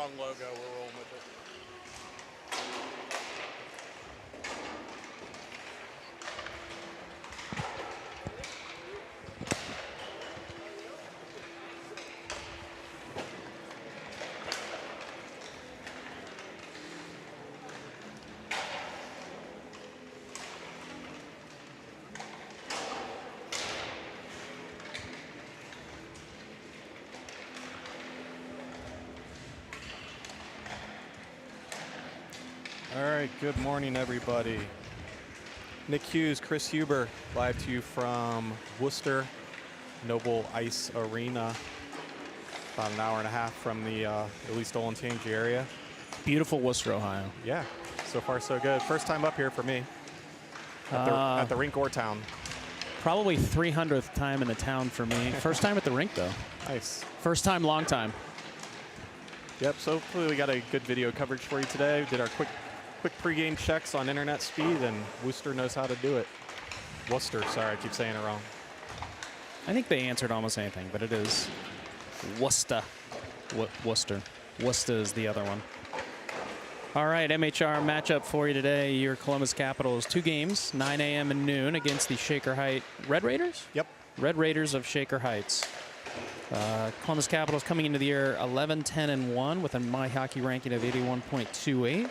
strong logo. We're rolling with it. All right, good morning, everybody. Nick Hughes, Chris Huber, live to you from Worcester Noble Ice Arena, about an hour and a half from the at least Olentangy area. Beautiful Worcester, Ohio. Yeah, so far so good. First time up here for me at the rink or town. Probably 300th time in the town for me. First time at the rink, though. Nice. First time, long time. Yep, so hopefully we got a good video coverage for you today. We did our quick pregame checks on internet speed, and Worcester knows how to do it. Worcester, sorry, I keep saying it wrong. I think they answered almost anything, but it is Worcester. Worcester. Worcester is the other one. All right, MHR matchup for you today. Your Columbus Capitals, 2 games, 9 a.m. and noon against the Shaker Heights Red Raiders? Yep. Red Raiders of Shaker Heights. Columbus Capitals coming into the year 11-10-1 with a My Hockey ranking of 81.28.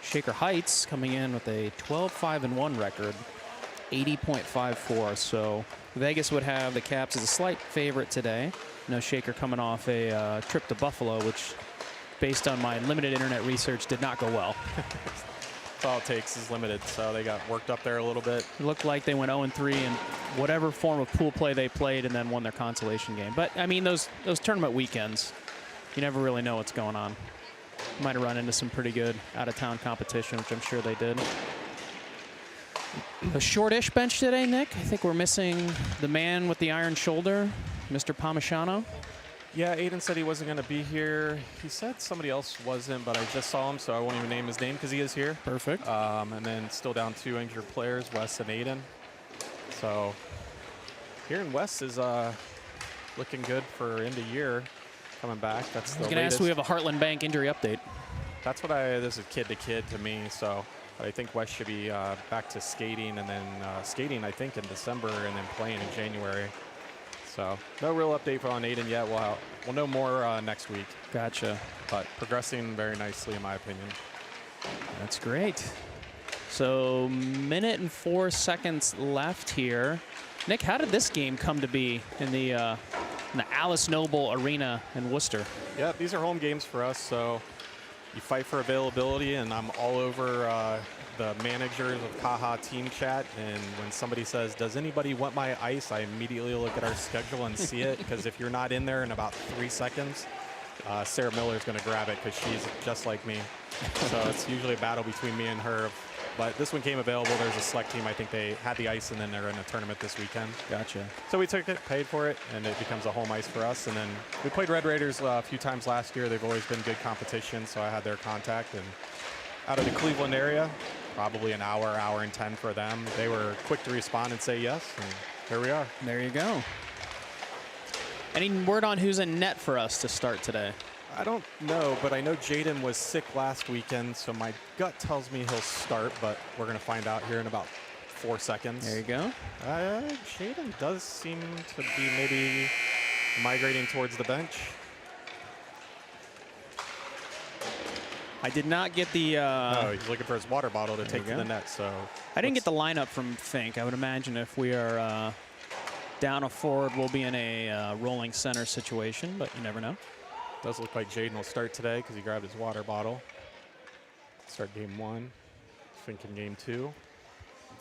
Shaker Heights coming in with a 12-5-1 record, 80.54. So Vegas would have the Caps as a slight favorite today. No Shaker coming off a trip to Buffalo, which, based on my limited internet research, did not go well. That's all it takes is limited, so they got worked up there a little bit. It looked like they went 0-3 in whatever form of pool play they played, and then won their consolation game. But I mean, those tournament weekends, you never really know what's going on. Might have run into some pretty good out-of-town competition, which I'm sure they did. A shortish bench today, Nick. I think we're missing the man with the iron shoulder, Mr. Palmisano. Yeah, Aiden said he wasn't going to be here. He said somebody else wasn't, but I just saw him, so I won't even name his name because he is here. Perfect. And then still down 2 injured players, Wes and Aiden. So here in Wes is looking good for end of year. Coming back. That's the I was going to ask, we have a Heartland Bank injury update. That's what this is kid to kid to me. So I think West should be back to skating, and then skating, I think, in December, and then playing in January. So no real update on Aiden yet. We'll know more next week. Gotcha. But progressing very nicely, in my opinion. That's great. So minute and 4 seconds left here. Nick, how did this game come to be in the Alice Noble Arena in Worcester? Yeah, these are home games for us, so you fight for availability, and I'm all over the managers of Kaha team chat, and when somebody says, does anybody want my ice, I immediately look at our schedule and see it, because if you're not in there in about 3 seconds, Sarah Miller's going to grab it because she's just like me. So it's usually a battle between me and her. But this one came available. There's a select team. I think they had the ice, and then they're in a tournament this weekend. Gotcha. So we took it, paid for it, and it becomes a home ice for us. And then we played Red Raiders a few times last year. They've always been good competition, so I had their contact. And out of the Cleveland area, probably an hour and 10 for them. They were quick to respond and say yes, and here we are. There you go. Any word on who's in net for us to start today? I don't know, but I know Jaden was sick last weekend, so my gut tells me he'll start, but we're going to find out here in about 4 seconds. There you go. Jaden does seem to be maybe migrating towards the bench. I did not get the... no, he's looking for his water bottle to take to the net, so... I didn't get the lineup from Fink. I would imagine if we are down a forward, we'll be in a rolling center situation, but you never know. Does look like Jaden will start today because he grabbed his water bottle. Start game 1. Fink in game 2.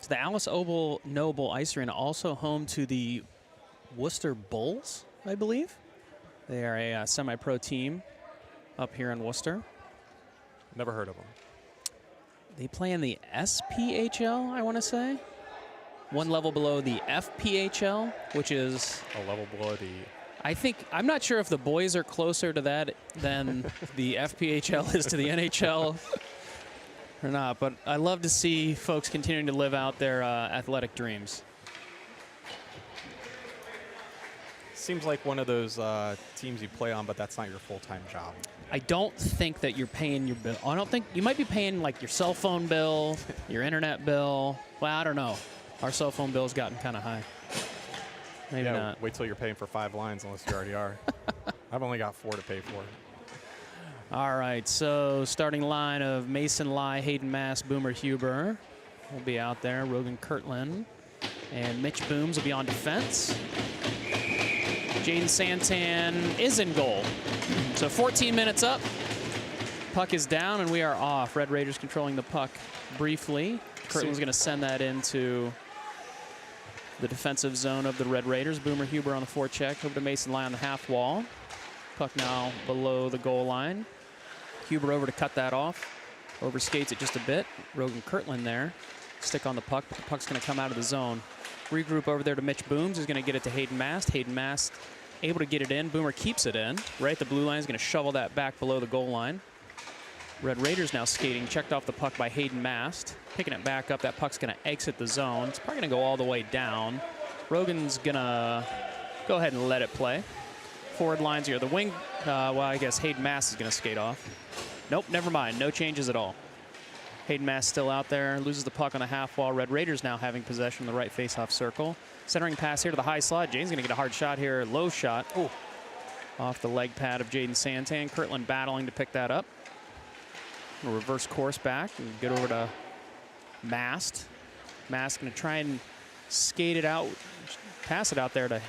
So the Alice Noble Ice Arena, also home to the Worcester Bulls, I believe. They are a semi-pro team up here in Worcester. Never heard of them. They play in the SPHL, I want to say. One level below the FPHL, which is... a level below the... I'm not sure if the boys are closer to that than the FPHL is to the NHL or not, but I love to see folks continuing to live out their athletic dreams. Seems like one of those teams you play on, but that's not your full-time job. I don't think that you're paying your bill. I don't think you might be paying like your cell phone bill, your internet bill. Well, I don't know. Our cell phone bill's gotten kind of high. Maybe not. Wait till you're paying for 5 lines, unless you already are. I've only got 4 to pay for. All right, so starting line of Mason Lai, Hayden Mass, Boomer Huber will be out there. Rogan Kirtland and Mitch Booms will be on defense. Jaden Santan is in goal. So 14 minutes up. Puck is down, and we are off. Red Raiders controlling the puck briefly. Kirtland's going to send that into the defensive zone of the Red Raiders. Boomer Huber on the forecheck. Over to Mason Lai on the half wall. Puck now below the goal line. Huber over to cut that off. Overskates it just a bit. Rogan Kirtland there. Stick on the puck, but the puck's going to come out of the zone. Regroup over there to Mitch Booms, who's going to get it to Hayden Mast. Hayden Mast able to get it in. Boomer keeps it in. Right at the blue line, is going to shovel that back below the goal line. Red Raiders now skating, checked off the puck by Hayden Mast. Picking it back up, that puck's going to exit the zone. It's probably going to go all the way down. Rogan's going to go ahead and let it play. Forward lines here. The wing, well, I guess Hayden Mast is going to skate off. Nope, never mind. No changes at all. Hayden Mast still out there, loses the puck on the half wall. Red Raiders now having possession of the right face-off circle. Centering pass here to the high slot. Jaden's going to get a hard shot here, low shot. Ooh. Off the leg pad of Jaden Santan. Kirtland battling to pick that up. A reverse course back and get over to Mast. Mast going to try and skate it out, pass it out there to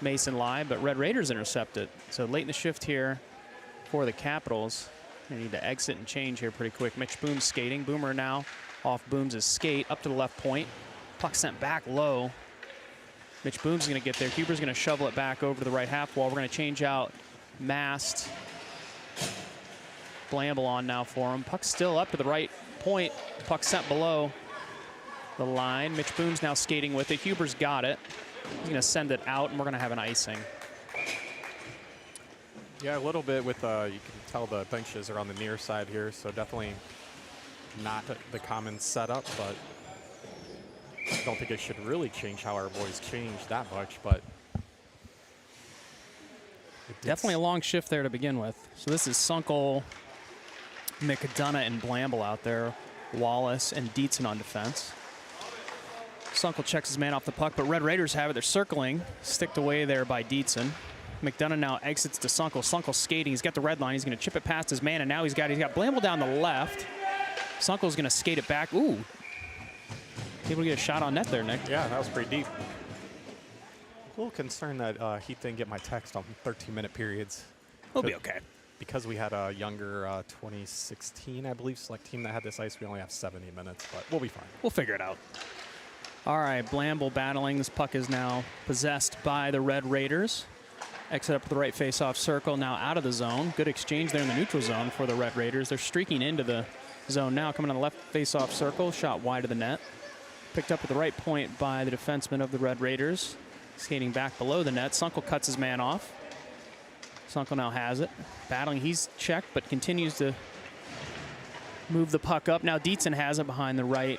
Mason Lai, but Red Raiders intercept it. So late in the shift here for the Capitals. They need to exit and change here pretty quick. Mitch Booms skating. Boomer now off Booms' skate up to the left point. Puck sent back low. Mitch Booms is going to get there. Huber's going to shovel it back over to the right half wall. We're going to change out Mast. Blamble on now for him. Puck's still up to the right point. Puck sent below the line. Mitch Booms now skating with it. Huber's got it. He's going to send it out, and we're going to have an icing. Yeah, a little bit with, you can tell the benches are on the near side here, so definitely not the common setup, but I don't think it should really change how our boys change that much, but definitely a long shift there to begin with. So this is Sunkel, McDonough, and Blamble out there. Wallace and Dietzen on defense. Sunkel checks his man off the puck, but Red Raiders have it. They're circling, sticked away there by Dietzen. McDonough now exits to Sunkel. Sunkel skating. He's got the red line. He's going to chip it past his man, and now he's got Blamble down the left. Sunkel's going to skate it back. Ooh. Able to get a shot on net there, Nick. Yeah, that was pretty deep. A little concerned that Heath didn't get my text on 13-minute periods. We'll be okay. Because we had a younger 2016, I believe, select team that had this ice, we only have 70 minutes, but we'll be fine. We'll figure it out. All right, Blamble battling. This puck is now possessed by the Red Raiders. Exit up to the right face-off circle, now out of the zone. Good exchange there in the neutral zone for the Red Raiders. They're streaking into the zone now, coming on the left face-off circle, shot wide of the net. Picked up at the right point by the defenseman of the Red Raiders. Skating back below the net. Sunkel cuts his man off. Sunkel now has it. Battling, he's checked, but continues to move the puck up. Now Dietzen has it behind the right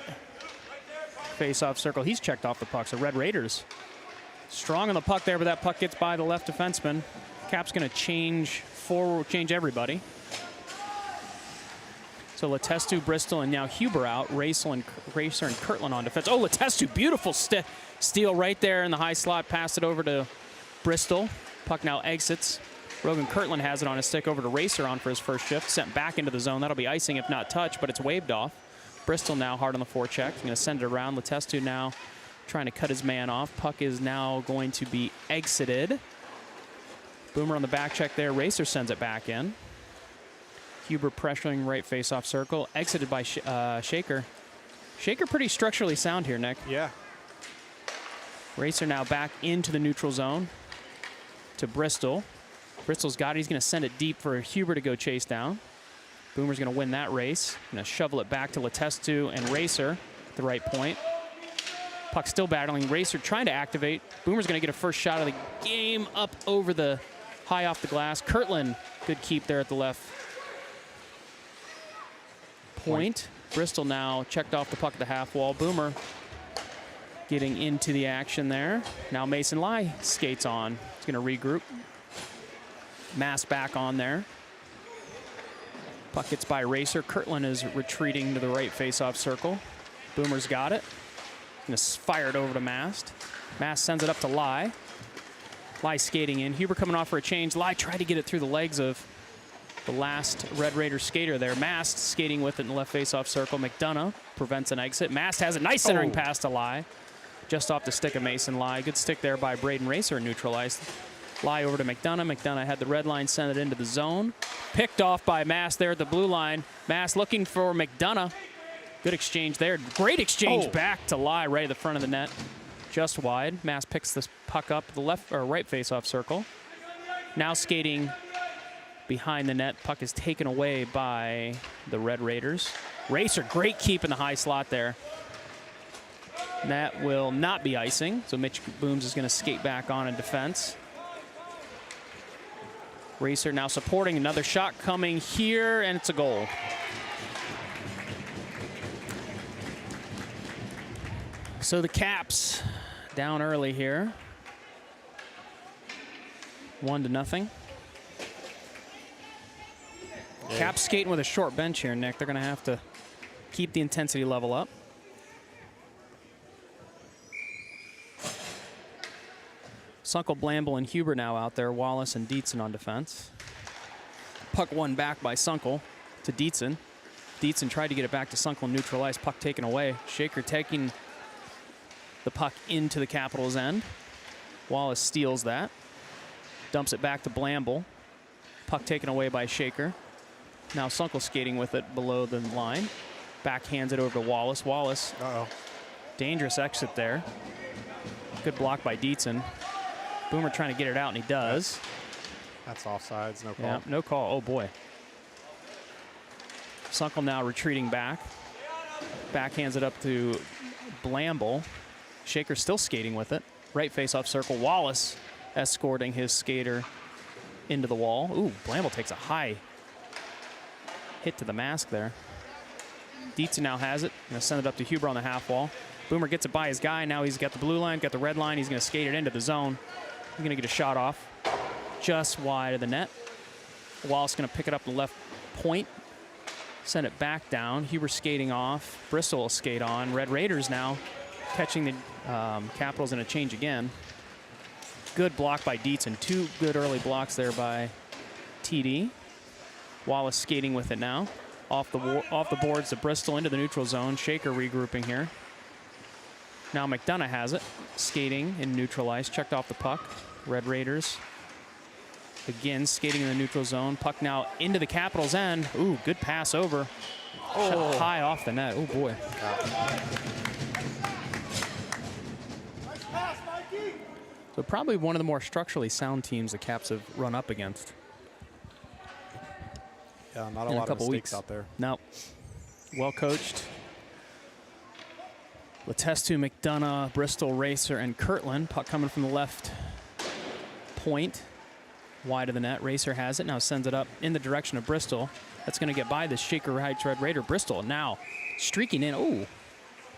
face-off circle. He's checked off the puck, so Red Raiders strong on the puck there, but that puck gets by the left defenseman. Cap's going to change forward, change everybody. So Letestu, Bristol, and now Huber out. Racer and Kirtland on defense. Oh, Letestu, beautiful steal right there in the high slot. Pass it over to Bristol. Puck now exits. Rogan Kirtland has it on his stick over to Racer on for his first shift. Sent back into the zone. That'll be icing if not touch, but it's waved off. Bristol now hard on the forecheck. He's going to send it around. Letestu now trying to cut his man off. Puck is now going to be exited. Boomer on the back check there. Racer sends it back in. Huber pressuring right face-off circle. Exited by Shaker. Shaker pretty structurally sound here, Nick. Yeah. Racer now back into the neutral zone to Bristol. Bristol's got it. He's going to send it deep for Huber to go chase down. Boomer's going to win that race. Going to shovel it back to Letestu and Racer at the right point. Puck still battling. Racer trying to activate. Boomer's going to get a first shot of the game up over the high off the glass. Kirtland, good keep there at the left point. Bristol now checked off the puck at the half wall. Boomer getting into the action there. Now Mason Lai skates on. He's going to regroup. Mass back on there. Puck gets by Racer. Kirtland is retreating to the right face-off circle. Boomer's got it. Going to fire it over to Mast. Mast sends it up to Lai. Lai skating in. Huber coming off for a change. Lai tried to get it through the legs of the last Red Raider skater there. Mast skating with it in the left face-off circle. McDonough prevents an exit. Mast has a nice centering pass to Lai. Just off the stick of Mason Lai. Good stick there by Braden Racer, neutralized. Lai over to McDonough. McDonough had the red line, sent it into the zone. Picked off by Mast there at the blue line. Mast looking for McDonough. Good exchange there. Great exchange back to Lai right at the front of the net. Just wide. Mast picks this puck up the left or right face-off circle. Now skating behind the net. Puck is taken away by the Red Raiders. Racer, great keep in the high slot there. And that will not be icing, so Mitch Booms is going to skate back on in defense. Racer now supporting, another shot coming here, and it's a goal. So the Caps down early here. 1-0. Yeah. Caps skating with a short bench here, Nick. They're going to have to keep the intensity level up. Sunkel, Blamble, and Huber now out there. Wallace and Dietzen on defense. Puck won back by Sunkel to Dietzen. Dietzen tried to get it back to Sunkel, neutralized. Puck taken away. Shaker taking the puck into the Capitals' end. Wallace steals that. Dumps it back to Blamble. Puck taken away by Shaker. Now Sunkel skating with it below the line. Backhands it over to Wallace. Wallace, dangerous exit there. Good block by Dietzen. Boomer trying to get it out, and he does. That's offsides, no call. Yeah, no call. Oh, boy. Sunkel now retreating back. Backhands it up to Blamble. Shaker still skating with it. Right face-off circle. Wallace escorting his skater into the wall. Ooh, Blamble takes a high hit to the mask there. Dietzen now has it. Going to send it up to Huber on the half wall. Boomer gets it by his guy. Now he's got the blue line, got the red line. He's going to skate it into the zone. He's going to get a shot off just wide of the net. Wallace going to pick it up the left point. Send it back down. Huber skating off. Bristol will skate on. Red Raiders now catching the Capitals in a change again. Good block by Dietzen. Two good early blocks there by TD. Wallace skating with it now. Off the boards to Bristol into the neutral zone. Shaker regrouping here. Now McDonough has it. Skating and neutralized. Checked off the puck. Red Raiders again skating in the neutral zone. Puck now into the Capitals' end. Ooh, good pass over. Shot high off the net. Oh, boy. So probably one of the more structurally sound teams the Caps have run up against. Yeah, not a lot of mistakes out there. No. Well coached. Letestu, McDonough, Bristol, Racer, and Kirtland. Puck coming from the left point. Wide of the net. Racer has it. Now sends it up in the direction of Bristol. That's going to get by the Shaker Heights Red Raider. Bristol now streaking in. Oh,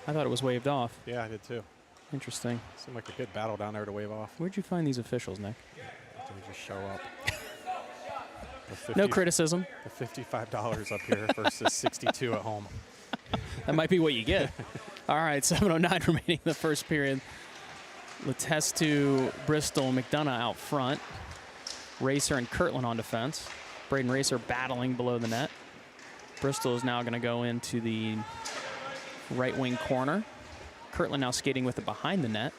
I thought it was waved off. Yeah, I did too. Interesting. Seemed like a good battle down there to wave off. Where'd you find these officials, Nick? They just show up. No criticism. The $55 up here versus $62 at home. That might be what you get. All right, 7:09 remaining in the first period. Letestu, Bristol, McDonough out front. Racer and Kirtland on defense. Braden Racer battling below the net. Bristol is now going to go into the right wing corner. Kirtland now skating with it behind the net.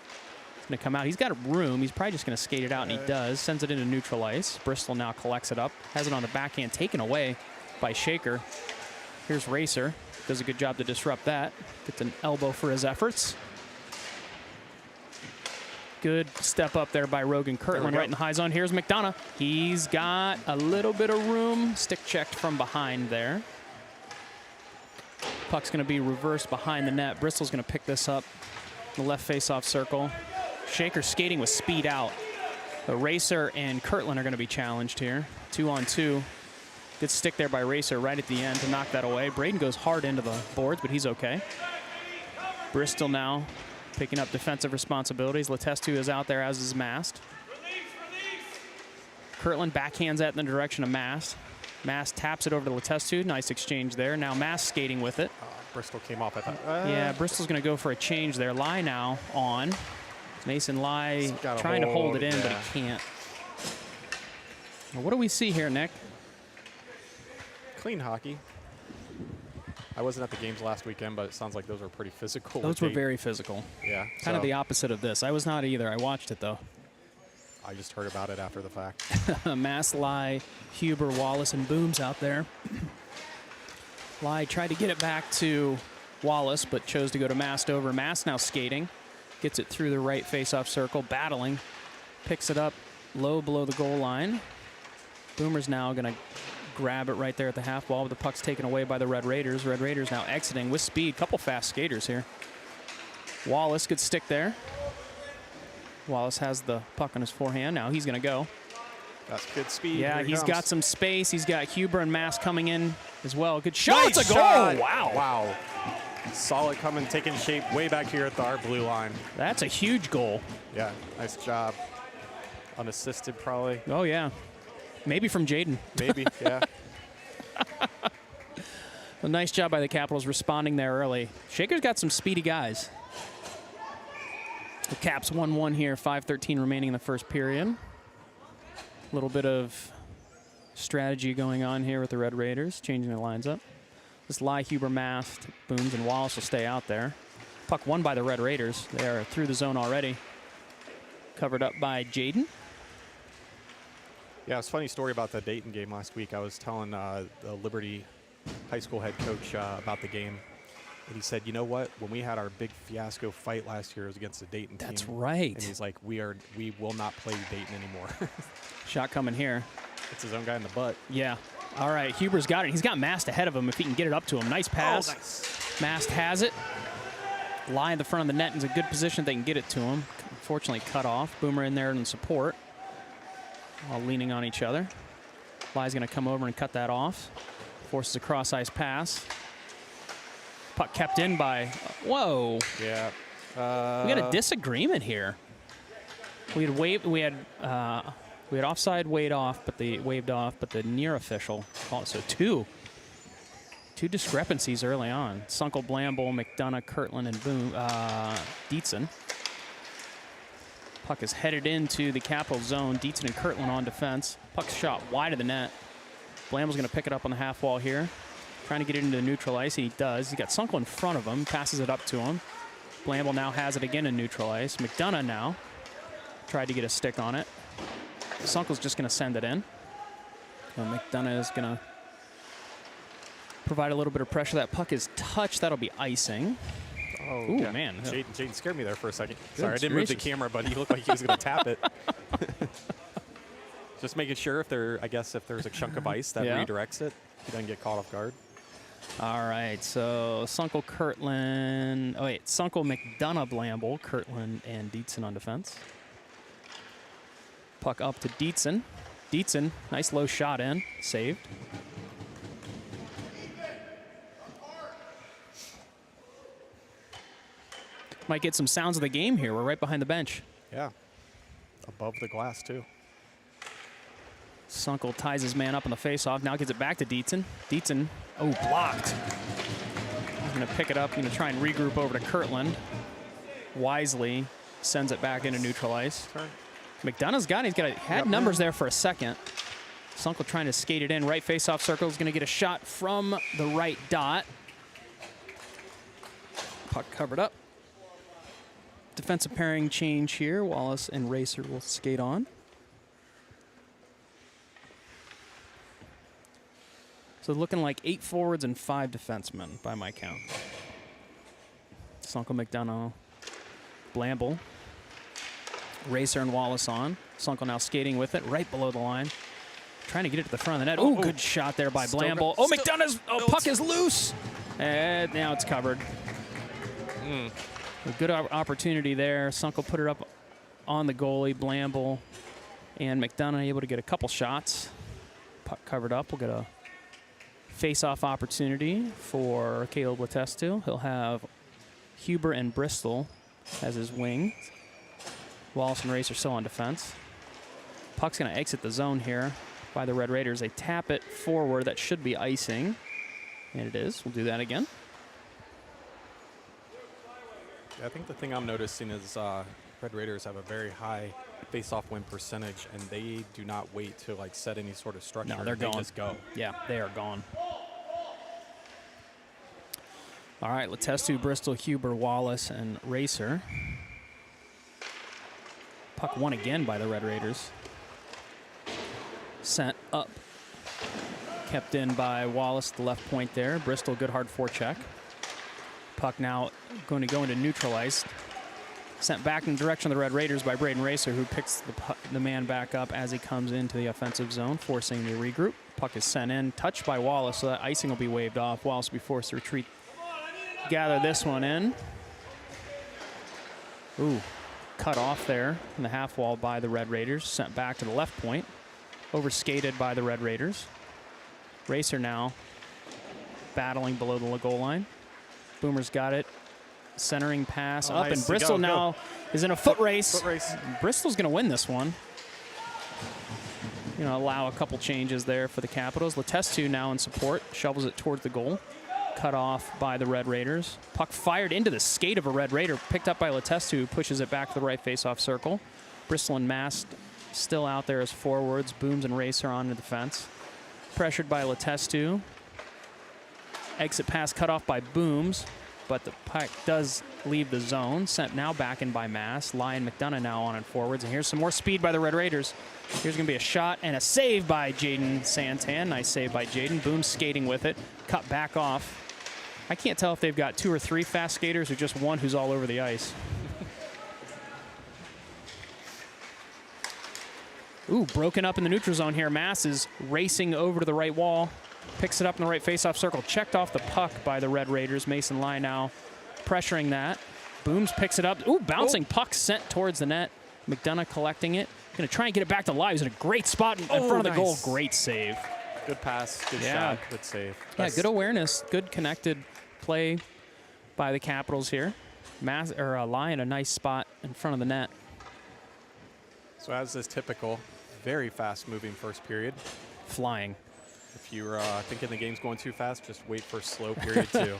He's going to come out. He's got room. He's probably just going to skate it out, and he does. Sends it into neutral ice. Bristol now collects it up. Has it on the backhand, taken away by Shaker. Here's Racer. Does a good job to disrupt that. Gets an elbow for his efforts. Good step up there by Rogan Kirtland right in the high zone. Here's McDonough. He's got a little bit of room. Stick checked from behind there. Puck's going to be reversed behind the net. Bristol's going to pick this up in the left face-off circle. Shaker skating with speed out. The Racer and Kirtland are going to be challenged here. 2-on-2. Good stick there by Racer right at the end to knock that away. Braden goes hard into the boards, but he's okay. Bristol now picking up defensive responsibilities. Letestu is out there, as is Mast. Kirtland backhands that in the direction of Mast. Mast taps it over to Letestu. Nice exchange there. Now Mast skating with it. Bristol came off, I thought. Yeah, Bristol's going to go for a change there. Lai now on. Mason Lai trying to hold it in, but he can't. Well, what do we see here, Nick? Clean hockey. I wasn't at the games last weekend, but it sounds like those were pretty physical. Those were very physical. Yeah. Kind of the opposite of this. I was not either. I watched it, though. I just heard about it after the fact. Mass, Lai, Huber, Wallace, and Booms out there. Lai tried to get it back to Wallace, but chose to go to Mast over. Mast now skating. Gets it through the right face-off circle, battling. Picks it up low below the goal line. Boomer's now going to grab it right there at the half wall, but the puck's taken away by the Red Raiders. Red Raiders now exiting with speed. Couple fast skaters here. Wallace, good stick there. Wallace has the puck on his forehand. Now he's going to go. That's good speed. Yeah, he's got some space. He's got Huber and Mast coming in as well. Good shot. Nice it's a goal. Shot. Wow. Wow. Saw it coming, taking shape way back here at our blue line. That's a huge goal. Yeah, nice job. Unassisted, probably. Oh, yeah. Maybe from Jaden. Maybe, yeah. A nice job by the Capitals responding there early. Shaker's got some speedy guys. The Caps 1-1 here, 5:13 remaining in the first period. A little bit of strategy going on here with the Red Raiders, changing their lines up. This Lai, Huber, Mast, Booms, and Wallace will stay out there. Puck won by the Red Raiders. They are through the zone already. Covered up by Jaden. Yeah, it's a funny story about the Dayton game last week. I was telling the Liberty high school head coach about the game. And he said, you know what? When we had our big fiasco fight last year, it was against the Dayton team. That's right. And he's like, we will not play Dayton anymore. Shot coming here. It's his own guy in the butt. Yeah. All right, Huber's got it. He's got Mast ahead of him if he can get it up to him. Nice pass. Oh, nice. Mast has it. Lie in the front of the net is a good position. They can get it to him. Unfortunately, cut off. Boomer in there in support. All leaning on each other. Lie's going to come over and cut that off. Forces a cross-ice pass. Puck kept in by, whoa. Yeah. We got a disagreement here. We had offside waved off, but the near official called it. So two discrepancies early on. Sunkel, Blamble, McDonough, Kirtland, and Boom, Dietzen. Puck is headed into the Capital zone. Dietzen and Kirtland on defense. Puck's shot wide of the net. Blamble's going to pick it up on the half wall here. Trying to get it into the neutral ice, and he does. He's got Sunkel in front of him, passes it up to him. Blamble now has it again in neutral ice. McDonough now tried to get a stick on it. Sunkel's just going to send it in. And McDonough is going to provide a little bit of pressure. That puck is touched. That'll be icing. Oh, ooh, yeah. Man. Jaden scared me there for a second. Good Sorry, I didn't move the gracious. camera, but he looked like he was going to tap it. Just making sure if there's a chunk of ice that redirects it, he doesn't get caught off guard. All right, so Sunkel, Kirtland. Oh, wait. Sunkel, McDonough, Blamble, Kirtland, and Dietzen on defense. Puck up to Dietzen. Dietzen, nice low shot in. Saved. Might get some sounds of the game here. We're right behind the bench. Yeah. Above the glass, too. Sunkel ties his man up on the faceoff. Now gets it back to Dietzen. Dietzen, oh, blocked. He's going to pick it up. Going to try and regroup over to Kirtland. Wisely sends it back into neutral ice. McDonough's got it. Had numbers there for a second. Sunkel trying to skate it in. Right faceoff circle. Is going to get a shot from the right dot. Puck covered up. Defensive pairing change here. Wallace and Racer will skate on. So looking like 8 forwards and 5 defensemen by my count. Sunkel, McDonough, Blamble, Racer and Wallace on. Sunkel now skating with it right below the line. Trying to get it to the front of the net. Oh, good shot there by Blamble. Oh, McDonough's puck is loose. And now it's covered. A good opportunity there. Sunkel put it up on the goalie. Blamble and McDonough able to get a couple shots. Puck covered up. We'll get a face-off opportunity for Caleb Letestu. He'll have Huber and Bristol as his wing. Wallace and Racer still on defense. Puck's going to exit the zone here by the Red Raiders. They tap it forward. That should be icing. And it is. We'll do that again. I think the thing I'm noticing is Red Raiders have a very high face-off win percentage, and they do not wait to like set any sort of structure. No, they're they gone. Just go. Yeah, they are gone. All right, Letestu, Bristol, Huber, Wallace, and Racer. Puck won again by the Red Raiders. Sent up. Kept in by Wallace, the left point there. Bristol, good hard forecheck. Puck now going to go into neutral ice. Sent back in the direction of the Red Raiders by Braden Racer, who picks the man back up as he comes into the offensive zone, forcing the regroup. Puck is sent in, touched by Wallace, so that icing will be waved off. Wallace will be forced to retreat. Gather this one in. Ooh, cut off there in the half wall by the Red Raiders. Sent back to the left point. Overskated by the Red Raiders. Racer now battling below the goal line. Boomer's got it. Centering pass up, nice. and Bristol now is in a foot race. Foot race. Bristol's going to win this one. You know, allow a couple changes there for the Capitals. Letestu now in support, shovels it towards the goal. Cut off by the Red Raiders. Puck fired into the skate of a Red Raider, picked up by Letestu, who pushes it back to the right face-off circle. Bristol and Mast still out there as forwards. Booms and Racer on the defense. Pressured by Letestu. Exit pass cut off by Booms, but the puck does leave the zone. Sent now back in by Mass. Lyon McDonough now on and forwards. And here's some more speed by the Red Raiders. Here's going to be a shot and a save by Jaden Santan. Nice save by Jaden. Booms skating with it. Cut back off. I can't tell if they've got 2 or 3 fast skaters or just one who's all over the ice. Ooh, broken up in the neutral zone here. Mass is racing over to the right wall. Picks it up in the right face-off circle. Checked off the puck by the Red Raiders. Mason Lyon now pressuring that. Booms picks it up. Ooh, bouncing puck sent towards the net. McDonough collecting it. Going to try and get it back to Lyon. He's in a great spot in front of the goal. Great save. Good pass, good shot, good save. Yeah, good awareness, good connected play by the Capitals here. Lyon, a nice spot in front of the net. So as is typical, very fast-moving first period. Flying. If you're thinking the game's going too fast, just wait for slow period 2.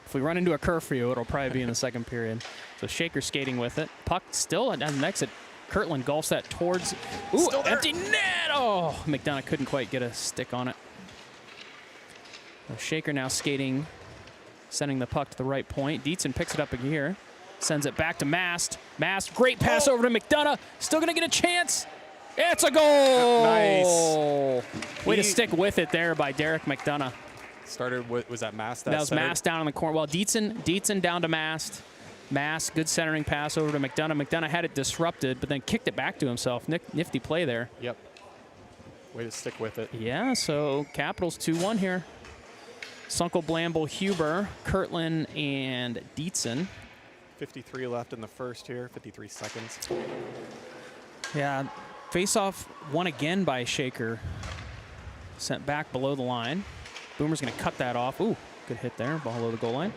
If we run into a curfew, it'll probably be in the second period. So Shaker skating with it. Puck still at an exit. Kirtland golfs that towards. Ooh, empty net! Oh, McDonough couldn't quite get a stick on it. So Shaker now skating, sending the puck to the right point. Dietzen picks it up here. Sends it back to Mast. Mast, great pass over to McDonough. Still going to get a chance. It's a goal! Nice. Way to stick with it there by Derek McDonough. Started with, was that Mast? That was Mast down in the corner. Well, Dietzen down to Mast. Mast, good centering pass over to McDonough. McDonough had it disrupted, but then kicked it back to himself. Nifty play there. Yep. Way to stick with it. Yeah, so Capitals 2-1 here. Sunkel, Blamble, Huber, Kirtland, and Dietzen. 53 left in the first here, 53 seconds. Yeah, face-off won again by Shaker. Sent back below the line. Boomer's going to cut that off. Ooh, good hit there, below the goal line.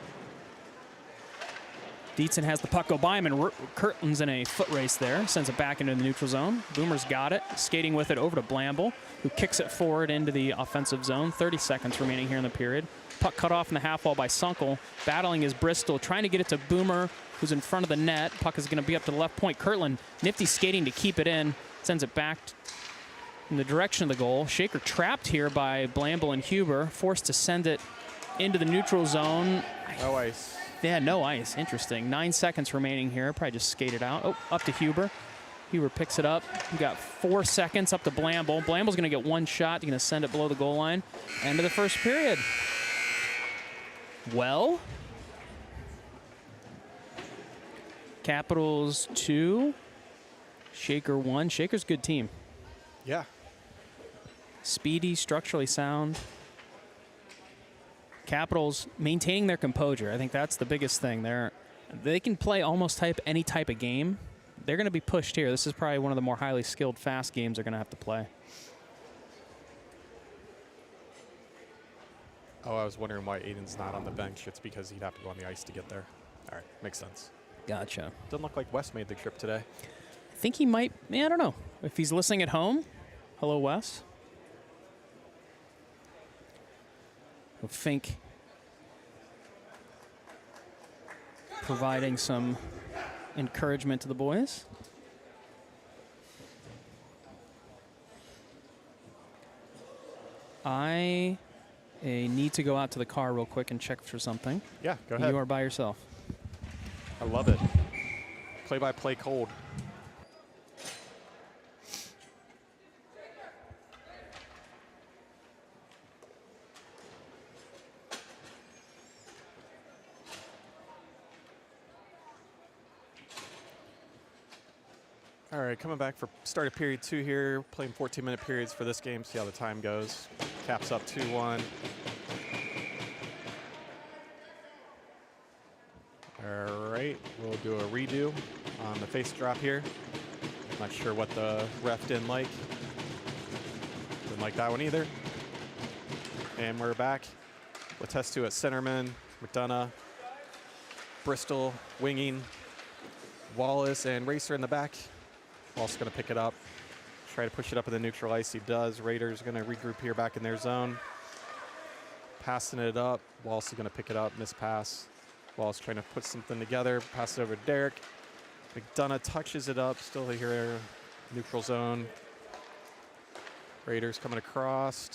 Dietzen has the puck go by him, and Kirtland's in a foot race there. Sends it back into the neutral zone. Boomer's got it. Skating with it over to Blamble, who kicks it forward into the offensive zone. 30 seconds remaining here in the period. Puck cut off in the half wall by Sunkel. Battling is Bristol, trying to get it to Boomer, who's in front of the net. Puck is going to be up to the left point. Kirtland, nifty skating to keep it in. Sends it back in the direction of the goal. Shaker trapped here by Blamble and Huber. Forced to send it into the neutral zone. No ice. Yeah, no ice. Interesting. 9 seconds remaining here. Probably just skated out. Oh, up to Huber. Huber picks it up. We got 4 seconds up to Blamble. Blamble's going to get one shot. He's going to send it below the goal line. End of the first period. Well, Capitals 2, Shaker 1. Shaker's a good team. Yeah. Speedy, structurally sound. Capitals maintaining their composure. I think that's the biggest thing. They can play almost any type of game. They're going to be pushed here. This is probably one of the more highly skilled, fast games they're going to have to play. Oh, I was wondering why Aiden's not on the bench. It's because he'd have to go on the ice to get there. All right, makes sense. Gotcha. Doesn't look like Wes made the trip today. I think he might. Yeah, I don't know. If he's listening at home, hello, Wes. I think providing some encouragement to the boys. I need to go out to the car real quick and check for something. Yeah, go ahead. You are by yourself. I love it. Play-by-play cold. All right, coming back for start of period 2 here. Playing 14-minute periods for this game. See how the time goes. Caps up 2-1. All right, we'll do a redo on the face drop here. Not sure what the ref didn't like. Didn't like that one either. And we're back. Letestu at centerman. McDonough, Bristol winging. Wallace and Racer in the back. Wallace going to pick it up. Try to push it up in the neutral ice. He does. Raiders going to regroup here back in their zone. Passing it up. Wallace is going to pick it up. Miss pass. Wallace trying to put something together. Pass it over to Derek. McDonough touches it up. Still here. Neutral zone. Raiders coming across.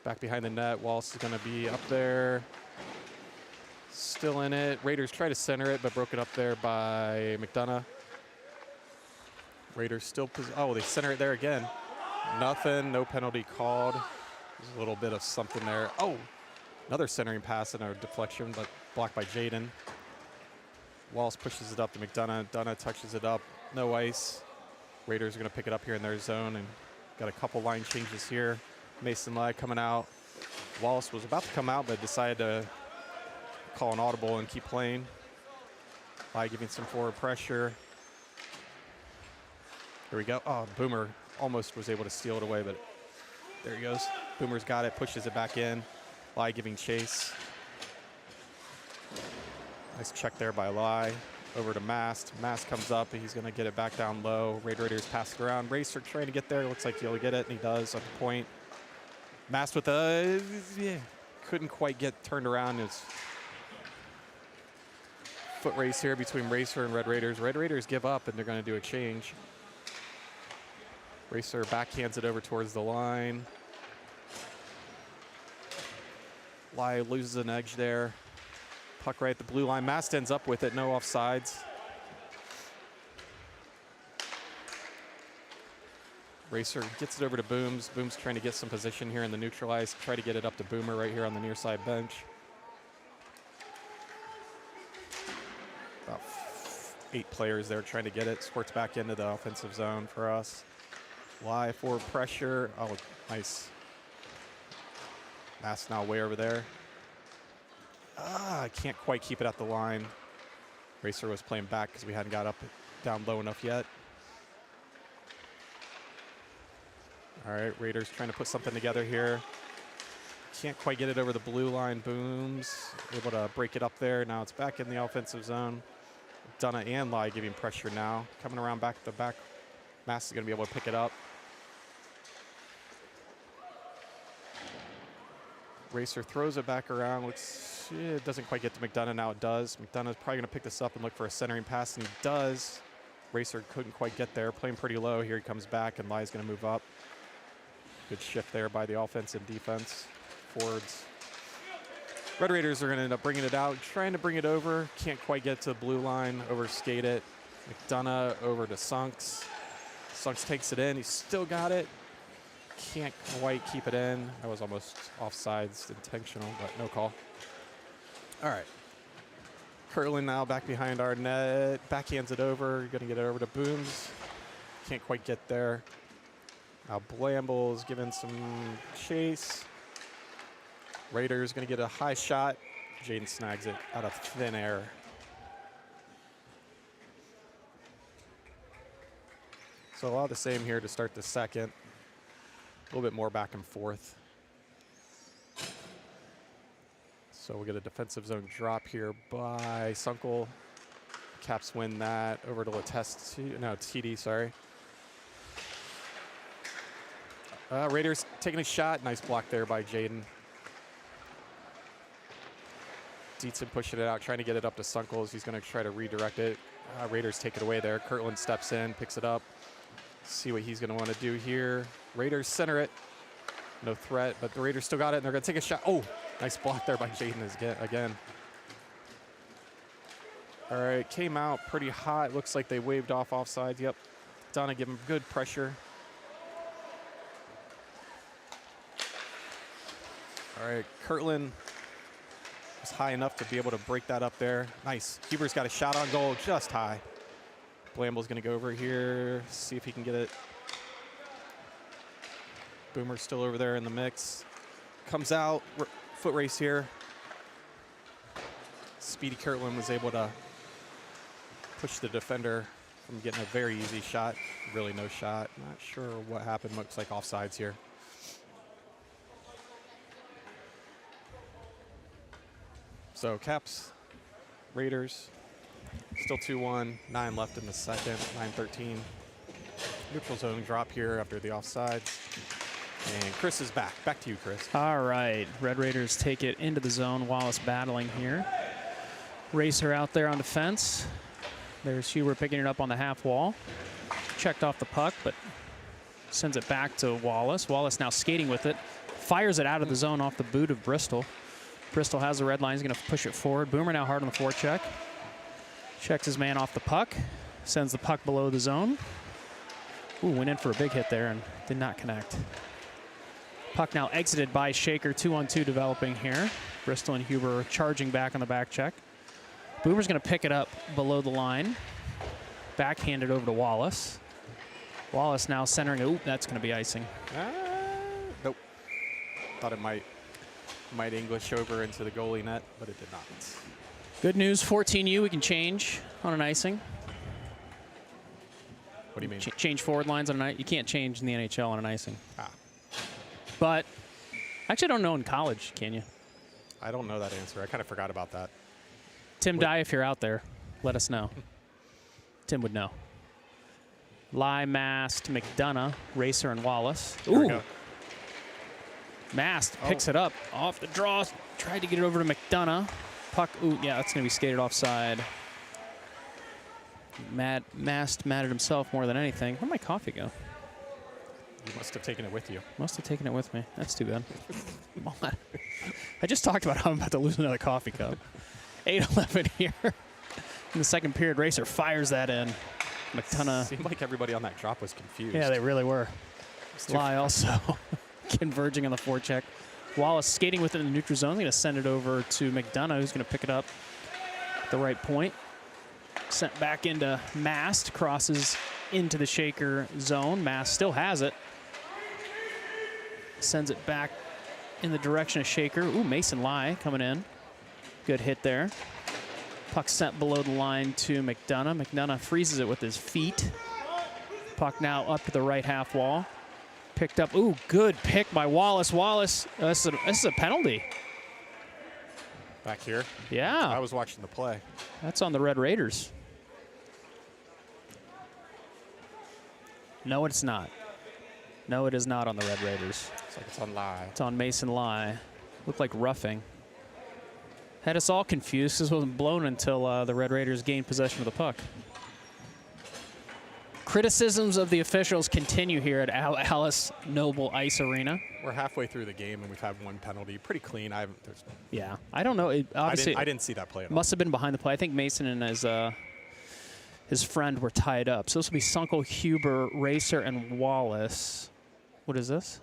Back behind the net. Wallace is going to be up there. Still in it. Raiders try to center it, but broken up there by McDonough. Raiders still, oh, they center it there again. Nothing, no penalty called. There's a little bit of something there. Oh, another centering pass and a deflection, but blocked by Jaden. Wallace pushes it up to McDonough. McDonough touches it up, no ice. Raiders are gonna pick it up here in their zone and got a couple line changes here. Mason Lai coming out. Wallace was about to come out, but decided to call an audible and keep playing. Lai giving some forward pressure. Here we go. Oh, Boomer almost was able to steal it away, but there he goes. Boomer's got it, pushes it back in. Lai giving chase. Nice check there by Lai. Over to Mast. Mast comes up, and he's going to get it back down low. Raiders pass it around. Racer trying to get there. Looks like he'll get it, and he does at the point. Mast with a, couldn't quite get turned around. It's foot race here between Racer and Red Raiders. Red Raiders give up, and they're going to do a change. Racer backhands it over towards the line. Lai loses an edge there. Puck right at the blue line. Mast ends up with it, no offsides. Racer gets it over to Booms. Booms trying to get some position here in the neutral ice. Try to get it up to Boomer right here on the near side bench. About 8 players there trying to get it. Squirts back into the offensive zone for us. Lai forward pressure. Oh, nice. Mast now way over there. I can't quite keep it at the line. Racer was playing back because we hadn't got up down low enough yet. All right, Raiders trying to put something together here. Can't quite get it over the blue line. Booms able to break it up there. Now it's back in the offensive zone. Dunna and Lai giving pressure now. Coming around back to the back. Mast is going to be able to pick it up. Racer throws it back around. Looks, it doesn't quite get to McDonough. Now it does. McDonough's probably going to pick this up and look for a centering pass, and he does. Racer couldn't quite get there. Playing pretty low. Here he comes back, and Lai's going to move up. Good shift there by the offense and defense. Forwards. Red Raiders are going to end up bringing it out. Trying to bring it over. Can't quite get to the blue line. Overskate it. McDonough over to Sunks. Sunks takes it in. He's still got it. Can't quite keep it in. That was almost offsides, intentional, but no call. All right. Curlin now back behind our net. Backhands it over. Going to get it over to Booms. Can't quite get there. Now Blamble's giving some chase. Raiders going to get a high shot. Jaden snags it out of thin air. So a lot of the same here to start the second. A little bit more back and forth. So we'll get a defensive zone drop here by Sunkel. Caps win that over to Latest. No, TD, sorry. Raiders taking a shot. Nice block there by Jaden. Dietzen pushing it out, trying to get it up to Sunkles. He's going to try to redirect it. Raiders take it away there. Kirtland steps in, picks it up. See what he's going to want to do here. Raiders center it. No threat, but the Raiders still got it, and they're going to take a shot. Oh, nice block there by Jaden again. All right, came out pretty hot. Looks like they waved off offsides. Yep. Donna give him good pressure. All right, Kirtland was high enough to be able to break that up there. Nice. Huber's got a shot on goal, just high. Blamble's going to go over here, see if he can get it. Boomer's still over there in the mix. Comes out, foot race here. Speedy Kirtland was able to push the defender from getting a very easy shot. Really no shot. Not sure what happened. Looks like offsides here. So Caps, Raiders, still 2-1, 9 left in the second, 9-13. Neutral zone drop here after the offsides. And Chris is back. Back to you, Chris. All right, Red Raiders take it into the zone. Wallace battling here. Racer out there on defense. There's Huber picking it up on the half wall. Checked off the puck, but sends it back to Wallace. Wallace now skating with it. Fires it out of the zone off the boot of Bristol. Bristol has the red line. He's going to push it forward. Boomer now hard on the forecheck. Checks his man off the puck. Sends the puck below the zone. Ooh, went in for a big hit there and did not connect. Puck now exited by Shaker. 2-on-2 developing here. Bristol and Huber charging back on the back check. Boomer's going to pick it up below the line. Backhanded over to Wallace. Wallace now centering. Ooh, that's going to be icing. Nope. Thought it might English over into the goalie net, but it did not. Good news, 14U, we can change on an icing. What do you mean? Change forward lines on an icing. You can't change in the NHL on an icing. Ah. But actually, I don't know in college, can you? I don't know that answer. I kind of forgot about that. Tim Dye, if you're out there, let us know. Tim would know. Lie, Mast, McDonough, Racer, and Wallace. There we go. Mast picks it up off the draw. Tried to get it over to McDonough. Puck, ooh, yeah, that's going to be skated offside. Mast mad at himself more than anything. Where'd my coffee go? You must have taken it with you. Must have taken it with me. That's too bad. Come on. I just talked about how I'm about to lose another coffee cup. 8-11 here. In the second period, Racer fires that in. McDonough. Seemed like everybody on that drop was confused. Yeah, they really were. Lie also converging on the forecheck. Wallace skating within the neutral zone. Going to send it over to McDonough, who's going to pick it up at the right point. Sent back into Mast. Crosses into the Shaker zone. Mast still has it. Sends it back in the direction of Shaker. Ooh, Mason Lie coming in. Good hit there. Puck sent below the line to McDonough. McDonough freezes it with his feet. Puck now up to the right half wall. Picked up. Ooh, good pick by Wallace. Wallace, this is a penalty. Back here? Yeah. I was watching the play. That's on the Red Raiders. No, it's not. No, it is not on the Red Raiders. It's like it's on Lie. It's on Mason Lie. Looked like roughing. Had us all confused. This wasn't blown until the Red Raiders gained possession of the puck. Criticisms of the officials continue here at Alice Noble Ice Arena. We're halfway through the game and we've had one penalty. Pretty clean. Yeah, I don't know. Obviously, I didn't see that play at all. Must have been behind the play. I think Mason and his friend were tied up. So this will be Sunkel, Huber, Racer, and Wallace. What is this?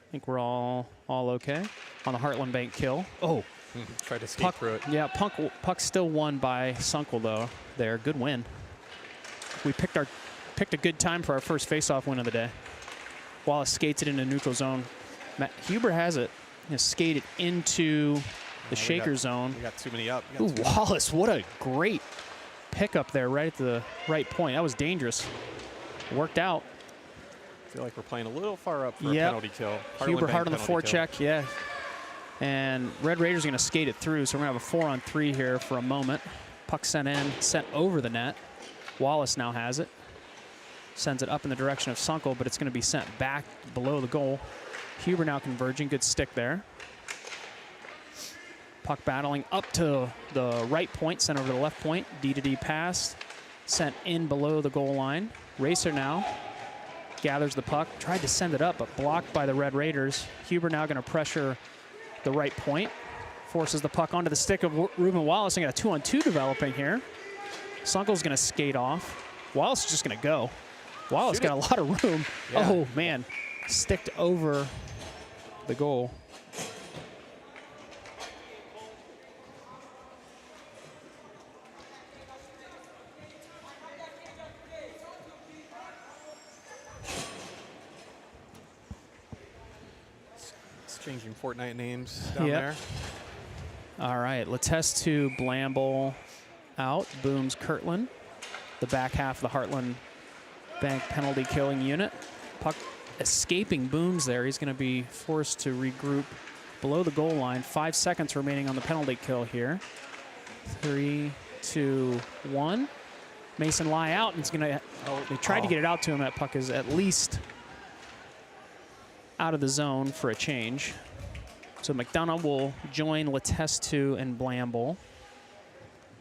I think we're all okay on the Heartland Bank kill. Oh. Tried to skate through it. Yeah, puck still won by Sunkel, though. There, good win. We picked a good time for our first face-off win of the day. Wallace skates it into neutral zone. Huber has it. Skated into the Shaker zone. We got too many up. Ooh, Wallace, what a great pickup there right at the right point. That was dangerous. Worked out. I feel like we're playing a little far up for a penalty kill. Huber hard on the forecheck, yeah. And Red Raiders are going to skate it through, so we're going to have a 4-on-3 here for a moment. Puck sent in, sent over the net. Wallace now has it. Sends it up in the direction of Sunkel, but it's going to be sent back below the goal. Huber now converging. Good stick there. Puck battling up to the right point, sent over to the left point. D-to-D pass, sent in below the goal line. Racer now gathers the puck, tried to send it up, but blocked by the Red Raiders. Huber now going to pressure the right point, forces the puck onto the stick of Ruben Wallace, and got a 2-on-2 developing here. Sunkel's going to skate off. Wallace is just going to go. Wallace got a lot of room. Yeah. Oh, man. Sticked over the goal. Changing Fortnite names down there. All right, Letes to Blamble out. Booms Kirtland. The back half of the Heartland Bank penalty killing unit. Puck escaping Booms there. He's going to be forced to regroup below the goal line. 5 seconds remaining on the penalty kill here. 3, 2, 1. Mason Lai out, and it's going to. They tried to get it out to him. That puck is at least out of the zone for a change. So McDonough will join Letestu and Blamble.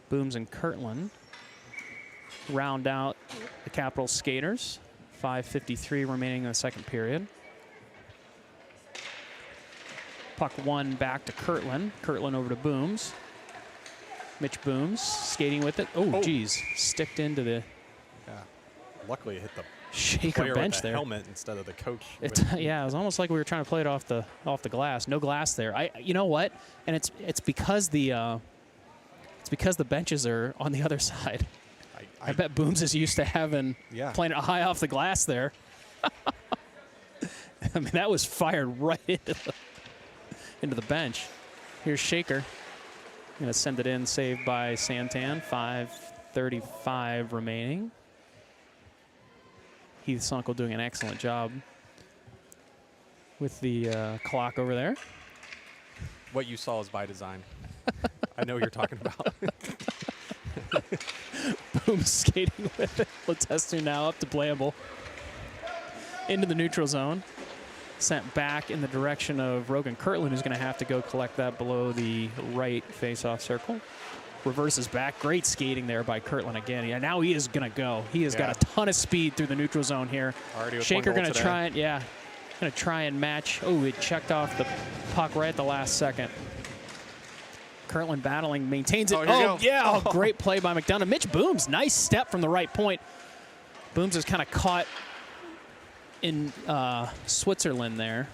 Booms and Kirtland round out the Capital skaters. 5:53 remaining in the second period. Puck one back to Kirtland. Kirtland over to Booms. Mitch Booms skating with it. Oh, geez. Sticked into the... Yeah. Luckily it hit the shaker bench with the there. Helmet instead of the coach. Yeah, it was almost like we were trying to play it off the glass. No glass there. You know what? And it's because the benches are on the other side. I bet Booms is used to having playing it high off the glass there. I mean, that was fired right into the bench. Here's Shaker. Gonna send it in, saved by Santan. 5:35 remaining. Heath Sunkel doing an excellent job with the clock over there. What you saw is by design. I know what you're talking about. Boom skating with it. Letestu now up to Blamble. Into the neutral zone. Sent back in the direction of Rogan Kirtland, who's going to have to go collect that below the right face-off circle. Reverses back. Great skating there by Kirtland again. Yeah, now he is going to go. He has got a ton of speed through the neutral zone here. Shaker going to try it. Yeah, going to try and match. Oh, it checked off the puck right at the last second. Kirtland battling, maintains it. Great play by McDonough. Mitch Booms, nice step from the right point. Booms is kind of caught in Switzerland there.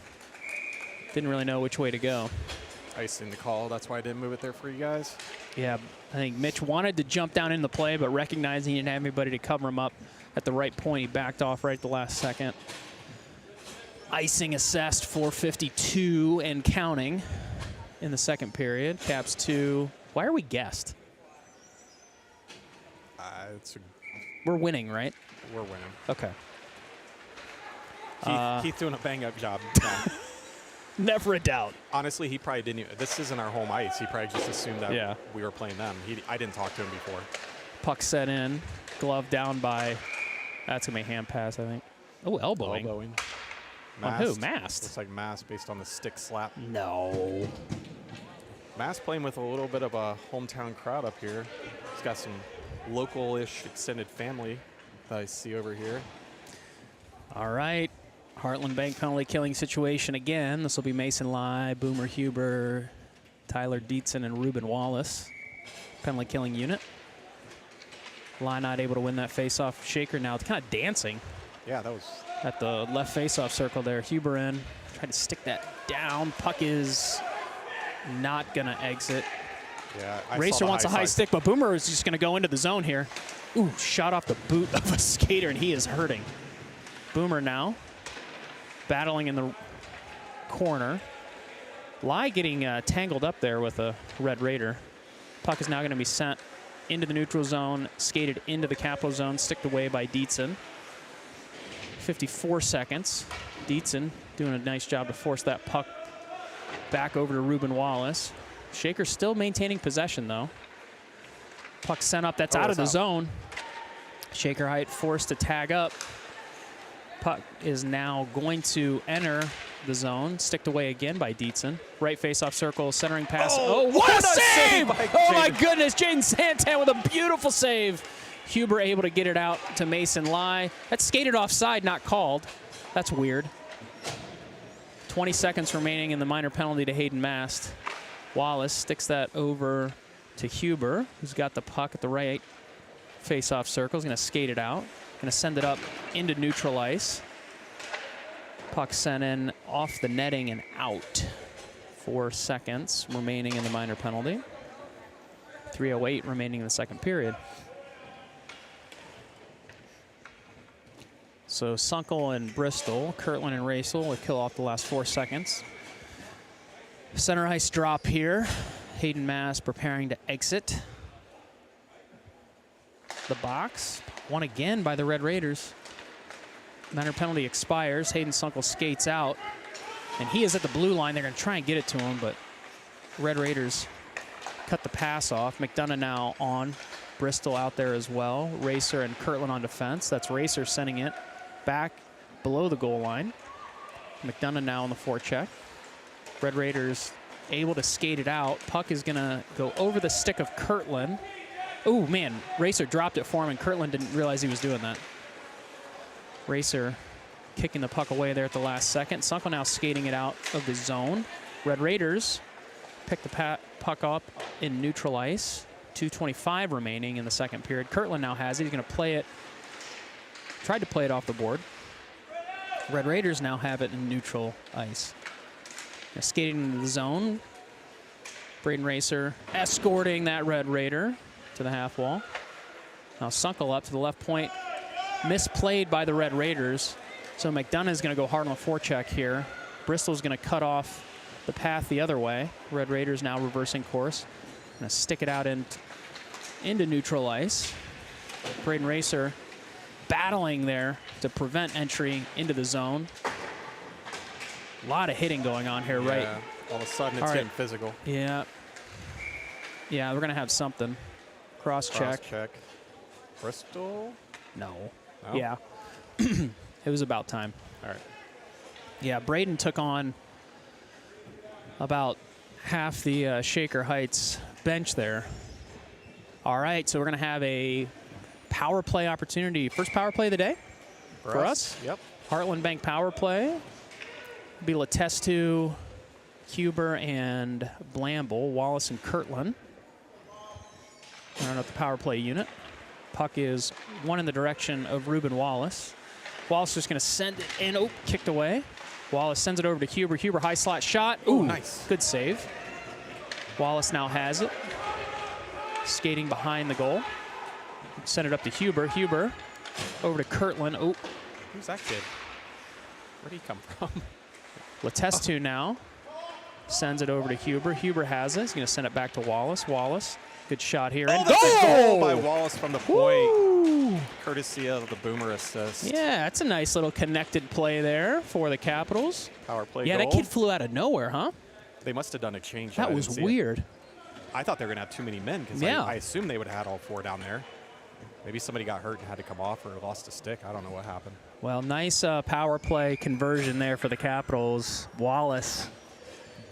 Didn't really know which way to go. Icing the call. That's why I didn't move it there for you guys. Yeah, I think Mitch wanted to jump down in the play, but recognizing he didn't have anybody to cover him up at the right point, he backed off right at the last second. Icing assessed, 4:52 and counting in the second period. Caps 2. Why are we guessed? We're winning, right? We're winning. Okay. Keith doing a bang-up job. Never a doubt. Honestly, he probably didn't even, this isn't our home ice. He probably just assumed that we were playing them. I didn't talk to him before. Puck set in. Glove down by, that's going to be a hand pass, I think. Oh, elbowing. On who? Mast? Looks like Mast based on the stick slap. No. Mast playing with a little bit of a hometown crowd up here. He's got some local-ish extended family that I see over here. All right. Heartland Bank penalty killing situation again. This will be Mason Lai, Boomer Huber, Tyler Dietzen, and Ruben Wallace. Penalty killing unit. Lai not able to win that face-off. Shaker now kind of dancing. Yeah, that was... At the left face-off circle there. Huber in. Tried to stick that down. Puck is not going to exit. Yeah, Racer wants a high stick, but Boomer is just going to go into the zone here. Ooh, shot off the boot of a skater, and he is hurting. Boomer now. Battling in the corner. Lai getting tangled up there with a Red Raider. Puck is now going to be sent into the neutral zone, skated into the capital zone, sticked away by Dietzen. 54 seconds. Dietzen doing a nice job to force that puck Back over to Ruben Wallace. Shaker still maintaining possession, though. Puck sent up. That's out of the zone. Shaker Height forced to tag up. Puck is now going to enter the zone. Sticked away again by Dietzen. Right face-off circle, centering pass. Oh, what a save! Oh, my goodness. Jaden Santan with a beautiful save. Huber able to get it out to Mason Lai. That's skated offside, not called. That's weird. 20 seconds remaining in the minor penalty to Hayden Mast. Wallace sticks that over to Huber, who's got the puck at the right face-off circle. He's going to skate it out. Going to send it up into neutral ice. Puck sent in off the netting and out. 4 seconds remaining in the minor penalty. 3:08 remaining in the second period. So Sunkel and Bristol, Kirtland and Racel will kill off the last 4 seconds. Center ice drop here. Hayden Mast preparing to exit the box. Won again by the Red Raiders. Minor penalty expires. Hayden Sunkel skates out. And he is at the blue line. They're going to try and get it to him, but Red Raiders cut the pass off. McDonough now on. Bristol out there as well. Racer and Kirtland on defense. That's Racer sending it back below the goal line. McDonough now on the forecheck. Red Raiders able to skate it out. Puck is going to go over the stick of Kirtland. Oh, man. Racer dropped it for him, and Kirtland didn't realize he was doing that. Racer kicking the puck away there at the last second. Sunkel now skating it out of the zone. Red Raiders pick the puck up in neutral ice. 2:25 remaining in the second period. Kirtland now has it. He's going to play it. Tried to play it off the board. Red Raiders now have it in neutral ice. Now skating into the zone. Braden Racer escorting that Red Raider to the half wall. Now Sunkel up to the left point. Misplayed by the Red Raiders. So McDonough is going to go hard on the forecheck here. Bristol's going to cut off the path the other way. Red Raiders now reversing course. Going to stick it out into neutral ice. Braden Racer battling there to prevent entry into the zone. A lot of hitting going on here, right? All of a sudden it's getting physical. Yeah. Yeah, we're going to have something. Cross-check. Cross-check. Bristol? No. Oh. Yeah. It was about time. All right. Yeah, Braden took on about half the Shaker Heights bench there. All right, so we're going to have a power play opportunity. First power play of the day for us. Yep. Heartland Bank power play. Be Letestu, Huber, and Blamble, Wallace and Kirtland. Round out the power play unit. Puck is one in the direction of Ruben Wallace. Wallace is going to send it in. Oh, kicked away. Wallace sends it over to Huber. Huber high slot shot. Ooh, nice. Good save. Wallace now has it. Skating behind the goal. Send it up to Huber. Huber over to Kirtland. Oh. Who's that kid? Where'd he come from? Letestu now sends it over to Huber. Huber has it. He's going to send it back to Wallace. Wallace, good shot here. Oh, and that's a goal! goal by Wallace from the point. Woo! Courtesy of the Boomer assist. Yeah, that's a nice little connected play there for the Capitals. Power play Yeah, goal. that kid flew out of nowhere, huh? They must have done a change. That was weird. I thought they were going to have too many men because I assumed they would have had all four down there. Maybe somebody got hurt and had to come off or lost a stick. I don't know what happened. Well, nice power play conversion there for the Capitals. Wallace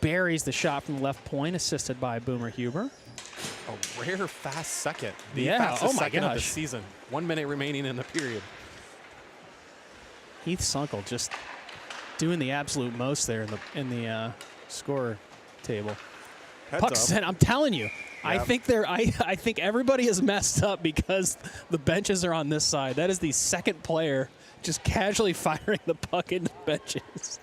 buries the shot from the left point, assisted by Boomer Huber. A rare fast second. The Yeah, fastest oh my second of the gosh. season. 1 minute remaining in the period. Heath Sunkel just doing the absolute most there in the score table. Puck Heads up. sent. I'm telling you. I Yeah. think I think everybody is messed up because the benches are on this side. That is the second player just casually firing the puck into the benches.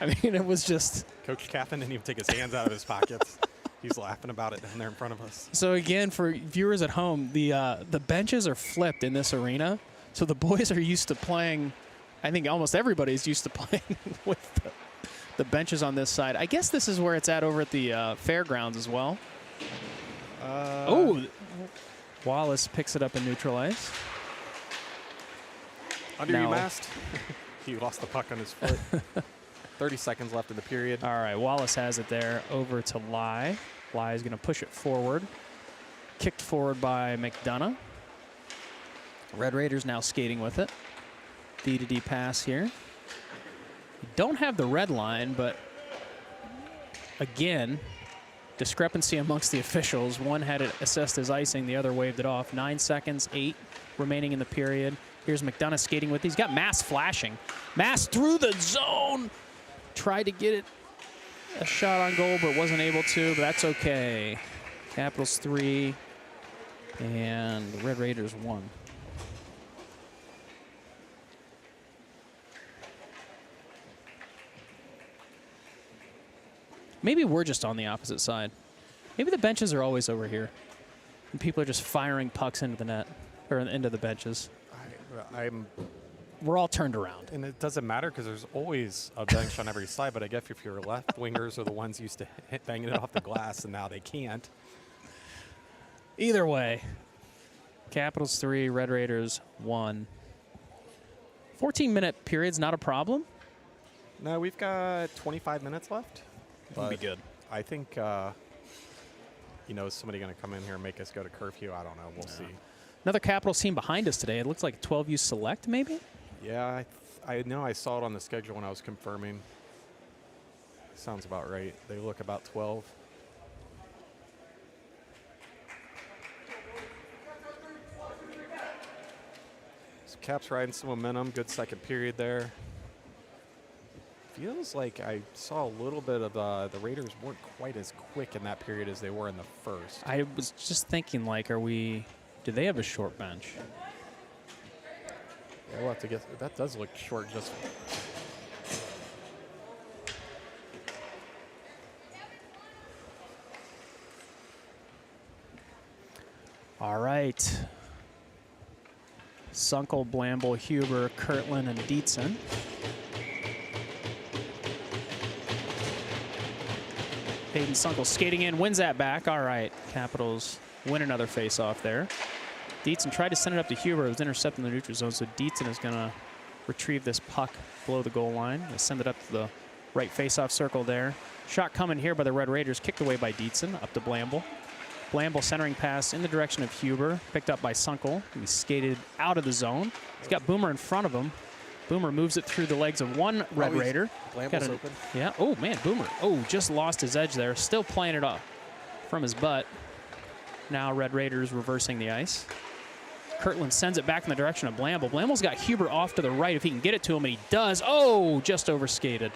I mean, it was just. Coach Caffin didn't even take his hands out of his pockets. He's laughing about it down there in front of us. So again, for viewers at home, the benches are flipped in this arena. So the boys are used to playing. I think almost everybody's used to playing with the benches on this side. I guess this is where it's at over at the fairgrounds as well. Wallace picks it up in neutral ice. Under you, Mast. He lost the puck on his foot. 30 seconds left in the period. All right, Wallace has it there over to Lai. Lai is going to push it forward. Kicked forward by McDonough. Red Raiders now skating with it. D to D pass here. You don't have the red line, but again, discrepancy amongst the officials. One had it assessed as icing, the other waved it off. 9 seconds, 8 remaining in the period. Here's McDonough skating with it. He's got Mass flashing. Mass through the zone. Tried to get it a shot on goal, but wasn't able to, but that's okay. Capitals 3 and the Red Raiders 1. Maybe we're just on the opposite side. Maybe the benches are always over here, and people are just firing pucks into the net, or into the benches. We're all turned around. And it doesn't matter because there's always a bench on every side, but I guess if your left wingers are the ones used to banging it off the glass, and now they can't. Either way, Capitals 3, Red Raiders 1. 14-minute period's not a problem. No, we've got 25 minutes left. That'd be good. I think, you know, is somebody going to come in here and make us go to curfew? I don't know. We'll see. Another Capitals team behind us today. It looks like 12U Select, maybe? Yeah, I know I saw it on the schedule when I was confirming. Sounds about right. They look about 12. So Caps riding some momentum. Good second period there. Feels like I saw a little bit of the Raiders weren't quite as quick in that period as they were in the first. I was just thinking, like, do they have a short bench? Yeah, we'll have to get, that does look short just. All right. Sunkel, Blamble, Huber, Kirtland, and Dietzen. Hayden Sunkel skating in, wins that back. All right, Capitals win another face-off there. Dietzen tried to send it up to Huber. It was intercepted in the neutral zone, so Dietzen is going to retrieve this puck below the goal line and send it up to the right face-off circle there. Shot coming here by the Red Raiders, kicked away by Dietzen, up to Blamble. Blamble centering pass in the direction of Huber, picked up by Sunkel. He skated out of the zone. He's got Boomer in front of him. Boomer moves it through the legs of one Red Raider. Blamble's open. Yeah. Oh, man, Boomer. Oh, just lost his edge there. Still playing it up from his butt. Now Red Raiders reversing the ice. Kirtland sends it back in the direction of Blamble. Blamble's got Huber off to the right if he can get it to him, and he does. Oh, just overskated.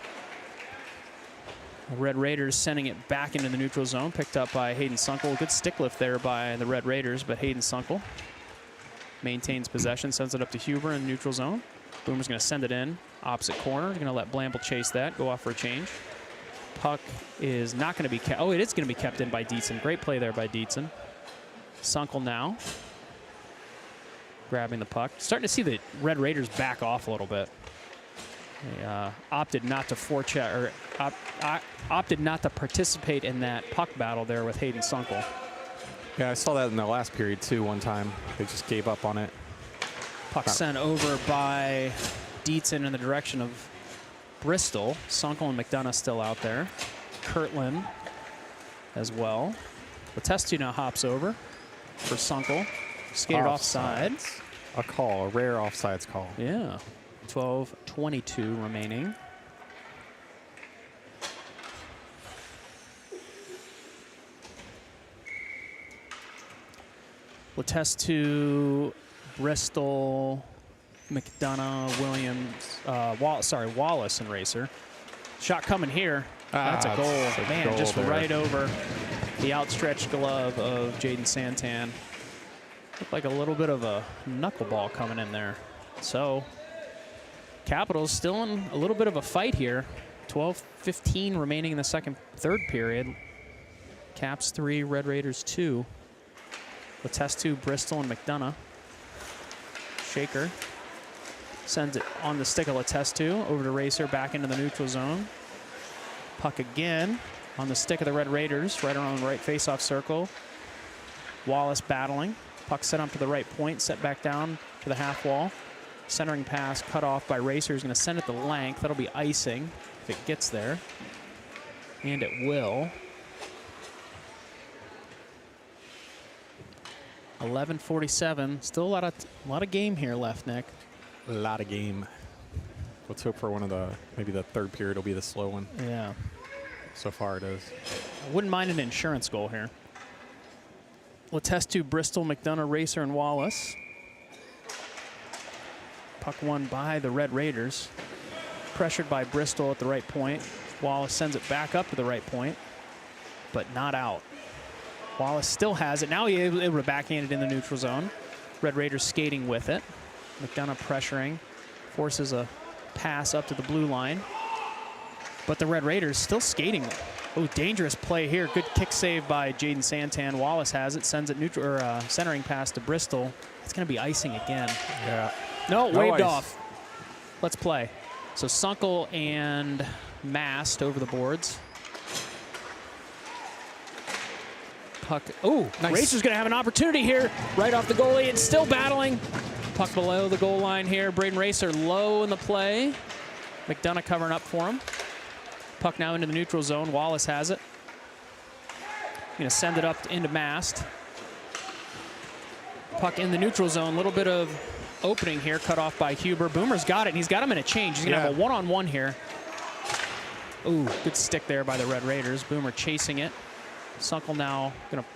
The Red Raiders sending it back into the neutral zone, picked up by Hayden Sunkel. Good stick lift there by the Red Raiders, but Hayden Sunkel maintains possession, sends it up to Huber in the neutral zone. Boomer's going to send it in, opposite corner. He's going to let Blamble chase that, go off for a change. Puck is not going to be kept. Oh, it is going to be kept in by Dietzen. Great play there by Dietzen. Sunkel now grabbing the puck. Starting to see the Red Raiders back off a little bit. They opted not to forecheck, or opted not to participate in that puck battle there with Hayden Sunkel. Yeah, I saw that in the last period too. One time they just gave up on it. Puck sent over by Dietzen in the direction of Bristol. Sunkel and McDonough still out there. Kirtland as well. Letestu now hops over for Sunkel. Skated offside. A call, a rare offsides call. Yeah. 12:22 remaining. Letestu, Bristol, McDonough, Williams, Wallace and Racer. Shot coming here. That's a goal. Man, goal just there. Right over the outstretched glove of Jaden Santan. Looked like a little bit of a knuckleball coming in there. So, Capitals still in a little bit of a fight here. 12:15 remaining in the third period. Caps 3, Red Raiders 2. Letestu, Bristol, and McDonough. Shaker sends it on the stick of Letestu over to Racer, back into the neutral zone. Puck again on the stick of the Red Raiders, right around the right face-off circle. Wallace battling. Puck set up to the right point, set back down to the half wall. Centering pass cut off by Racer. He's going to send it the length. That'll be icing. if it gets there. And it will. 11:47. Still a lot of game here left, Nick. A lot of game. Let's hope for maybe the third period will be the slow one. Yeah. So far it is. I wouldn't mind an insurance goal here. Letestu, Bristol, McDonough, Racer, and Wallace. Puck won by the Red Raiders. Pressured by Bristol at the right point. Wallace sends it back up to the right point, but not out. Wallace still has it. Now he's able to backhand it in the neutral zone. Red Raiders skating with it. McDonough pressuring. Forces a pass up to the blue line. But the Red Raiders still skating. Oh, dangerous play here. Good kick save by Jaden Santan. Wallace has it. Sends it neutral or centering pass to Bristol. It's going to be icing again. Yeah. No, waved ice. off. Let's play. So Sunkel and Mast over the boards. Puck. Oh, nice. Racer's going to have an opportunity here. Right off the goalie. It's still battling. Puck below the goal line here. Braden Racer low in the play. McDonough covering up for him. Puck now into the neutral zone. Wallace has it. Going to send it up into Mast. Puck in the neutral zone. A little bit of opening here. Cut off by Huber. Boomer's got it, and he's got him in a change. He's going to have a one-on-one here. Ooh, good stick there by the Red Raiders. Boomer chasing it. Sunkel now going to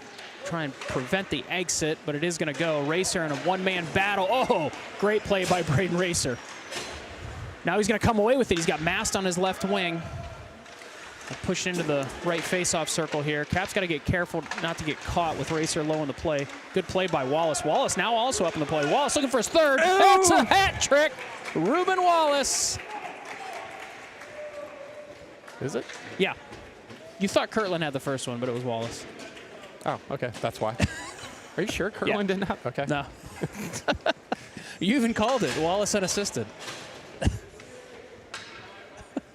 try and prevent the exit, but it is going to go. Racer in a one-man battle. Oh, great play by Braden Racer. Now he's going to come away with it. He's got Mast on his left wing. Push into the right face-off circle here. Cap's got to get careful not to get caught with Racer low in the play. Good play by Wallace. Wallace now also up in the play. Wallace looking for his third. That's a hat trick. Ruben Wallace. Is it? Yeah. You thought Kirtland had the first one, but it was Wallace. Oh, okay. That's why. Are you sure Kirtland didn't have? Okay. No. You even called it. Wallace unassisted.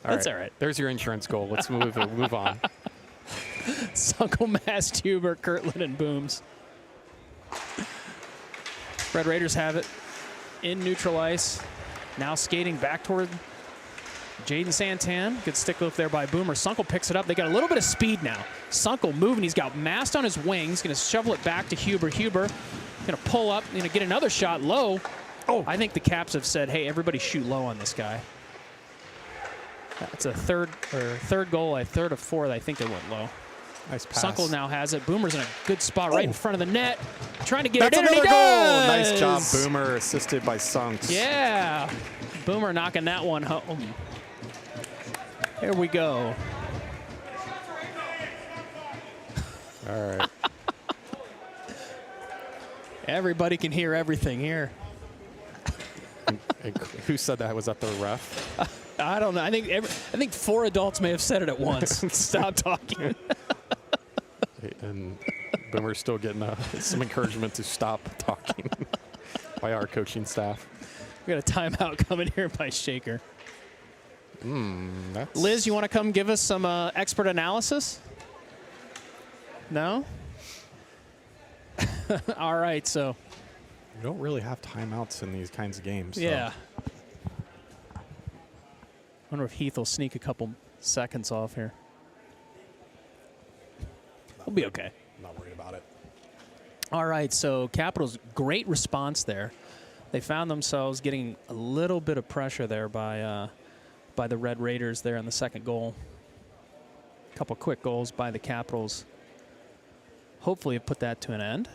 That's all right. There's your insurance goal. Let's move on. Sunkel, Mast, Huber, Kirtland, and Booms. Red Raiders have it in neutral ice. Now skating back toward Jaden Santan. Good stick lift there by Boomer. Sunkel picks it up. They got a little bit of speed now. Sunkel moving. He's got Mast on his wings. Going to shovel it back to Huber. Huber going to pull up. Going to get another shot low. Oh, I think the Caps have said, hey, everybody shoot low on this guy. That's a third goal, a third of fourth. I think they went low. Nice pass. Sunkel now has it. Boomer's in a good spot right in front of the net. Trying to get That's it in, and he another goal. does! Nice job, Boomer, assisted by Sunks. Yeah. Boomer knocking that one home. Here we go. All right. Everybody can hear everything here. And who said that? Was that the ref? I don't know. I think 4 adults may have said it at once. Stop talking. And Boomer's still getting some encouragement to stop talking by our coaching staff. We got a timeout coming here by Shaker. That's Liz, you want to come give us some expert analysis? No? All right, so. You don't really have timeouts in these kinds of games. So. Yeah. Wonder if Heath will sneak a couple seconds off here. We'll be okay. I'm not worried about it. All right, so Capitals, great response there. They found themselves getting a little bit of pressure there by the Red Raiders there in the second goal. A couple quick goals by the Capitals. Hopefully put that to an end.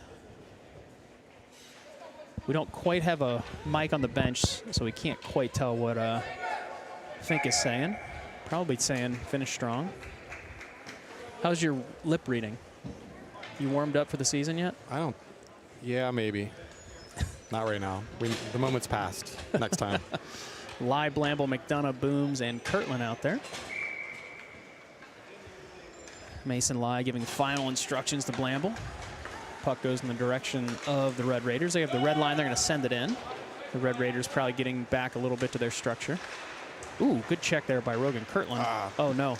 We don't quite have a mic on the bench, so we can't quite tell what Fink is saying. Probably saying finish strong. How's your lip reading? You warmed up for the season yet? Yeah, maybe. Not right now. The moment's passed. Next time. Lai, Blamble, McDonough, Booms, and Kirtland out there. Mason Lai giving final instructions to Blamble. Puck goes in the direction of the Red Raiders. They have the red line. They're going to send it in. The Red Raiders probably getting back a little bit to their structure. Ooh, good check there by Rogan Kirtland. Oh, no.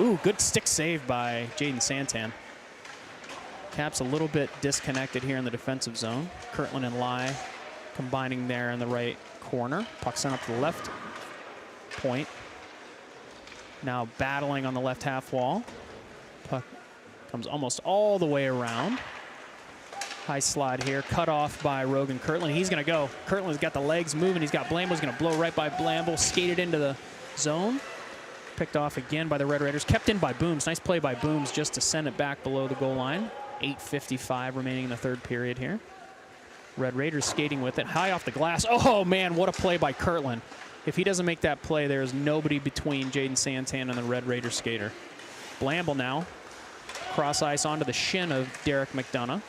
Ooh, good stick save by Jaden Santan. Caps a little bit disconnected here in the defensive zone. Kirtland and Lai combining there in the right corner. Puck sent up to the left point. Now battling on the left half wall. Puck comes almost all the way around. High slide here, cut off by Rogan Kirtland. He's gonna go. Kirtland's got the legs moving. He's got Blamble's gonna blow right by Blamble, skated into the zone. Picked off again by the Red Raiders, kept in by Booms. Nice play by Booms just to send it back below the goal line. 8:55 remaining in the third period here. Red Raiders skating with it, high off the glass. Oh man, what a play by Kirtland. If he doesn't make that play, there is nobody between Jaden Santan and the Red Raider skater. Blamble now, cross ice onto the shin of Derek McDonough.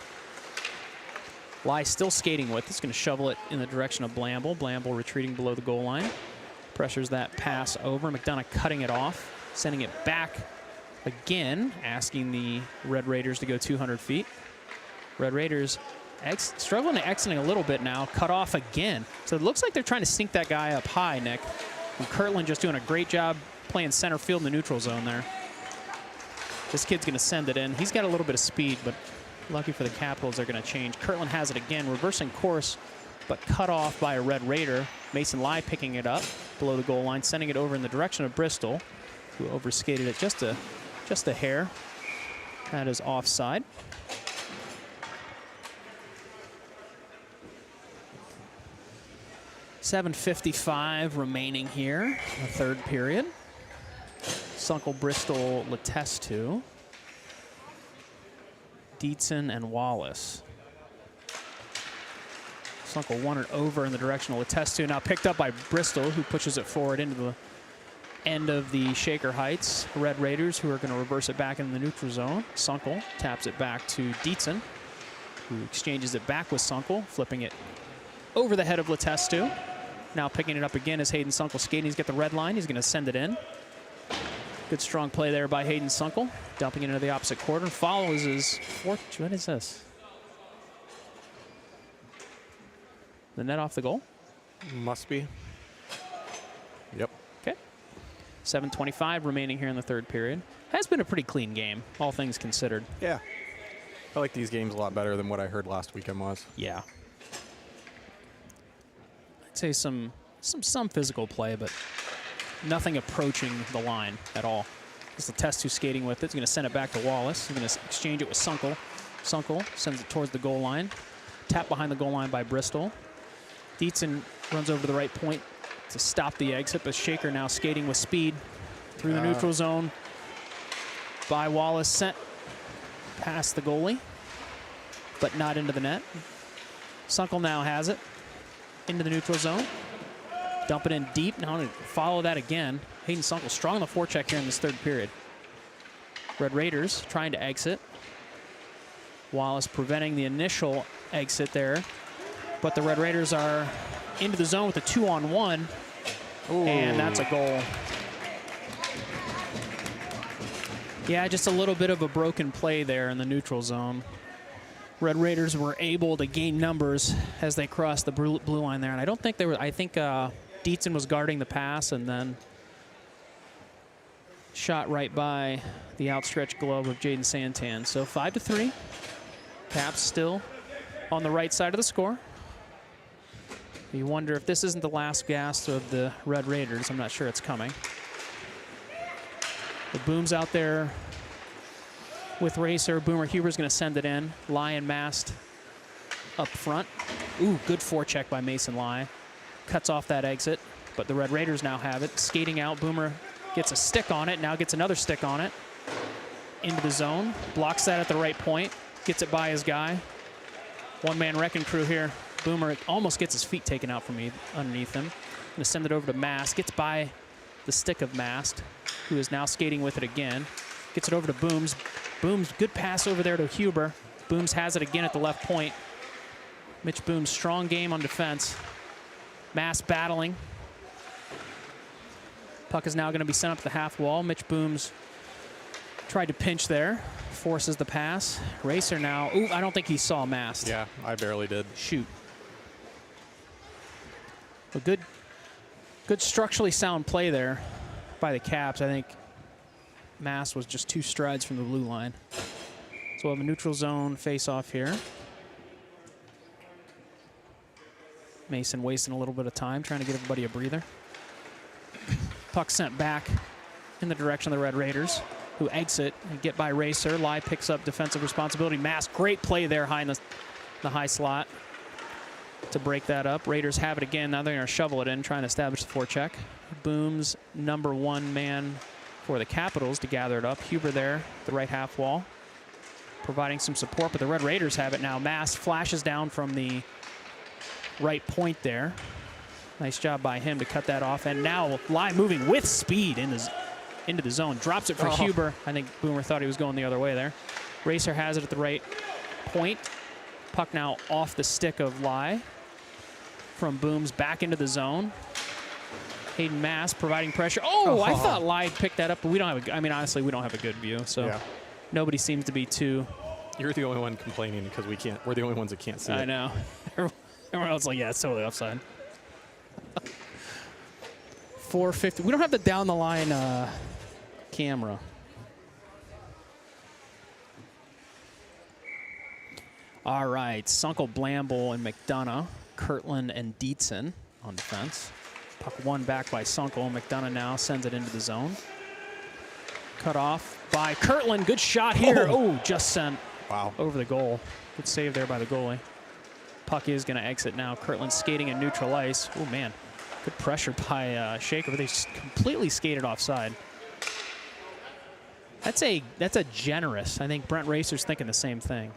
Lai still skating with. He's going to shovel it in the direction of Blamble. Blamble retreating below the goal line. Pressures that pass over. McDonough cutting it off, sending it back again, asking the Red Raiders to go 200 feet. Red Raiders struggling to exiting a little bit now. Cut off again. So it looks like they're trying to sink that guy up high, Nick. And Kirtland just doing a great job playing center field in the neutral zone there. This kid's going to send it in. He's got a little bit of speed, but lucky for the Capitals, they're going to change. Kirtland has it again, reversing course, but cut off by a Red Raider. Mason Lai picking it up below the goal line, sending it over in the direction of Bristol, who overskated it just a hair. That is offside. .755 remaining here in the third period. Sunkel, Bristol, Letestu, Dietzen, and Wallace. Sunkel won it over in the direction of Letestu. Now picked up by Bristol, who pushes it forward into the end of the Shaker Heights. Red Raiders, who are going to reverse it back in the neutral zone. Sunkel taps it back to Dietzen, who exchanges it back with Sunkel, flipping it over the head of Letestu. Now picking it up again is Hayden Sunkel skating. He's got the red line. He's going to send it in. Good strong play there by Hayden Sunkel, dumping it into the opposite quarter. Follows his fourth. What is this? The net off the goal? Must be. Yep. Okay. 7:25 remaining here in the third period. Has been a pretty clean game, all things considered. Yeah. I like these games a lot better than what I heard last weekend was. Yeah. I'd say some physical play, but nothing approaching the line at all. This is the test who's skating with it. He's going to send it back to Wallace. He's going to exchange it with Sunkel. Sunkel sends it towards the goal line. Tap behind the goal line by Bristol. Dietzen runs over to the right point to stop the exit, but Shaker now skating with speed through the neutral zone by Wallace, sent past the goalie, but not into the net. Sunkel now has it into the neutral zone. Dump it in deep. Now to follow that again. Hayden Sunkel strong on the forecheck here in this third period. Red Raiders trying to exit. Wallace preventing the initial exit there. But the Red Raiders are into the zone with a 2-on-1. And that's a goal. Yeah, just a little bit of a broken play there in the neutral zone. Red Raiders were able to gain numbers as they crossed the blue line there. And I don't think they were, I think Dietzen was guarding the pass and then shot right by the outstretched glove of Jaden Santan. So 5-3. Caps still on the right side of the score. You wonder if this isn't the last gasp of the Red Raiders. I'm not sure it's coming. The Boom's out there with Racer. Boomer Huber's going to send it in. Lion Mast up front. Ooh, good forecheck by Mason Lai. Cuts off that exit, but the Red Raiders now have it. Skating out, Boomer gets a stick on it, now gets another stick on it. Into the zone, blocks that at the right point, gets it by his guy. One-man wrecking crew here. Boomer almost gets his feet taken out from underneath him. Gonna send it over to Mast, gets by the stick of Mast, who is now skating with it again. Gets it over to Booms. Booms, good pass over there to Huber. Booms has it again at the left point. Mitch Booms, strong game on defense. Mast battling. Puck is now going to be sent up the half wall. Mitch Booms tried to pinch there. Forces the pass. Racer now. Ooh, I don't think he saw Mast. Yeah, I barely did. Shoot. A good structurally sound play there by the Caps. I think Mast was just 2 strides from the blue line. So we'll have a neutral zone face-off here. Mason wasting a little bit of time, trying to get everybody a breather. Puck sent back in the direction of the Red Raiders, who exit and get by Racer. Lai picks up defensive responsibility. Mass, great play there high in the high slot to break that up. Raiders have it again. Now they're going to shovel it in, trying to establish the forecheck. Booms, number 1 man for the Capitals to gather it up. Huber there, the right half wall, providing some support, but the Red Raiders have it now. Mass flashes down from the right point there. Nice job by him to cut that off. And now Lai moving with speed into the zone. Drops it for Huber. I think Boomer thought he was going the other way there. Racer has it at the right point. Puck now off the stick of Lai. From Booms back into the zone. Hayden Mass providing pressure. Oh, I thought Lai picked that up, but we don't have I mean, honestly, we don't have a good view, so nobody seems to be too. You're the only one complaining because we're the only ones that can't see it. I know. Everyone else is like, yeah, it's totally offside. 450. We don't have the down the line camera. All right, Sunkel, Blamble, and McDonough, Kirtland, and Dietzen on defense. Puck won back by Sunkel. McDonough now sends it into the zone. Cut off by Kirtland. Good shot here. Oh, just sent over the goal. Good save there by the goalie. Puck is going to exit now. Kirtland skating in neutral ice. Oh, man. Good pressure by Shaker, but they completely skated offside. That's a generous. I think Brent Racer's thinking the same thing.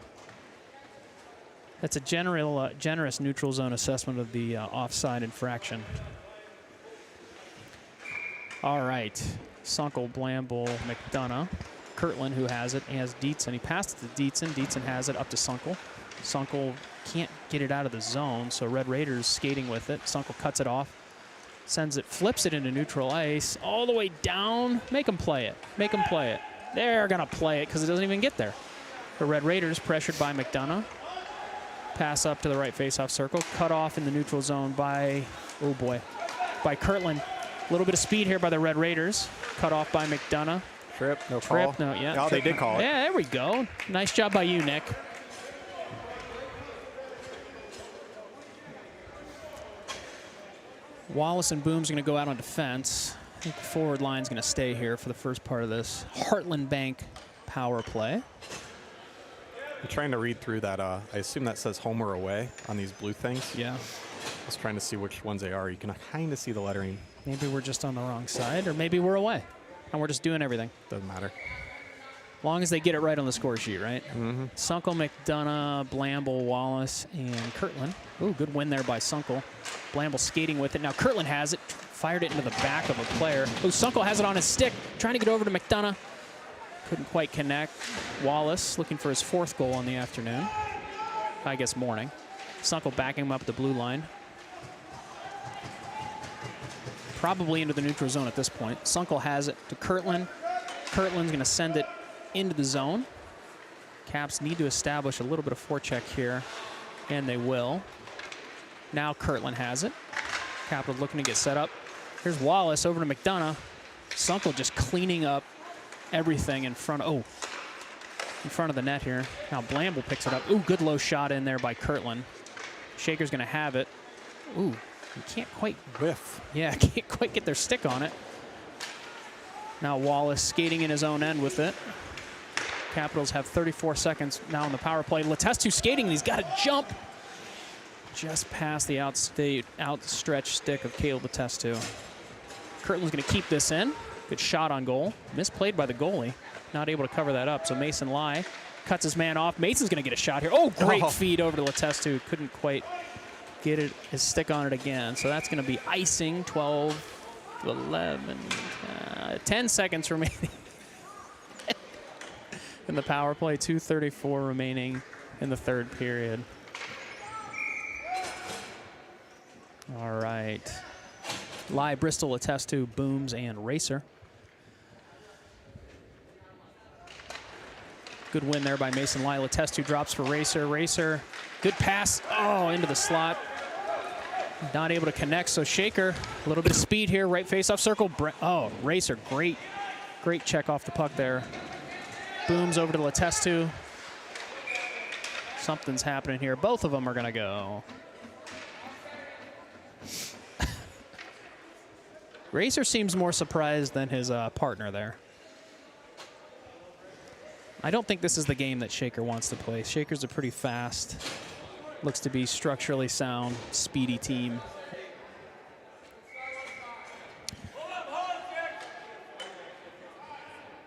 That's a generous neutral zone assessment of the offside infraction. All right. Sunkel, Blamble, McDonough. Kirtland, who has it, has Dietzen. He passed it to Dietzen. Dietzen has it up to Sunkel. Sunkel can't get it out of the zone, so Red Raiders skating with it. Sunkel cuts it off, sends it, flips it into neutral ice, all the way down. Make them play it. Make them play it. They're going to play it because it doesn't even get there. The Red Raiders pressured by McDonough. Pass up to the right faceoff circle. Cut off in the neutral zone by, oh boy, by Kirtland. A little bit of speed here by the Red Raiders. Cut off by McDonough. Trip, no call. No, yeah. Oh, they did call it. Yeah, there we go. Nice job by you, Nick. Wallace and Boom's going to go out on defense. I think the forward line's going to stay here for the first part of this Heartland Bank power play. I'm trying to read through that. I assume that says home or away on these blue things. Yeah. I was trying to see which ones they are. You can kind of see the lettering. Maybe we're just on the wrong side, or maybe we're away, and we're just doing everything. Doesn't matter. As long as they get it right on the score sheet, right? Mm-hmm. Sunkel, McDonough, Blamble, Wallace, and Kirtland. Ooh, good win there by Sunkel. Blamble skating with it. Now Kirtland has it. Fired it into the back of a player. Oh, Sunkel has it on his stick. Trying to get over to McDonough. Couldn't quite connect. Wallace looking for his 4th goal on the afternoon. I guess morning. Sunkel backing him up at the blue line. Probably into the neutral zone at this point. Sunkel has it to Kirtland. Kirtland's going to send it into the zone. Caps need to establish a little bit of forecheck here, and they will. Now Kirtland has it. Capital looking to get set up. Here's Wallace over to McDonough. Sunkel just cleaning up everything in front of the net here. Now Blamble picks it up. Ooh, good low shot in there by Kirtland. Shaker's going to have it. Ooh, you can't quite whiff. Yeah, can't quite get their stick on it. Now Wallace skating in his own end with it. Capitals have 34 seconds now on the power play. Letestu skating, and he's got to jump just past the outstretched stick of Caleb Letestu. Kirtland's going to keep this in. Good shot on goal. Misplayed by the goalie. Not able to cover that up. So Mason Lai cuts his man off. Mason's going to get a shot here. Oh, great feed over to Letestu. Couldn't quite get his stick on it again. So that's going to be icing. 12, 11, 10 seconds remaining in the power play. 2:34 remaining in the 3rd period. All right. Lai, Bristol, Letestu, Booms, and Racer. Good win there by Mason Lai. Letestu drops for Racer. Racer, good pass. Oh, into the slot. Not able to connect, so Shaker, a little bit of speed here. Right face-off circle. Racer, great check off the puck there. Booms over to Letestu. Something's happening here. Both of them are going to go. Racer seems more surprised than his partner there. I don't think this is the game that Shaker wants to play. Shaker's a pretty fast, looks to be structurally sound, speedy team.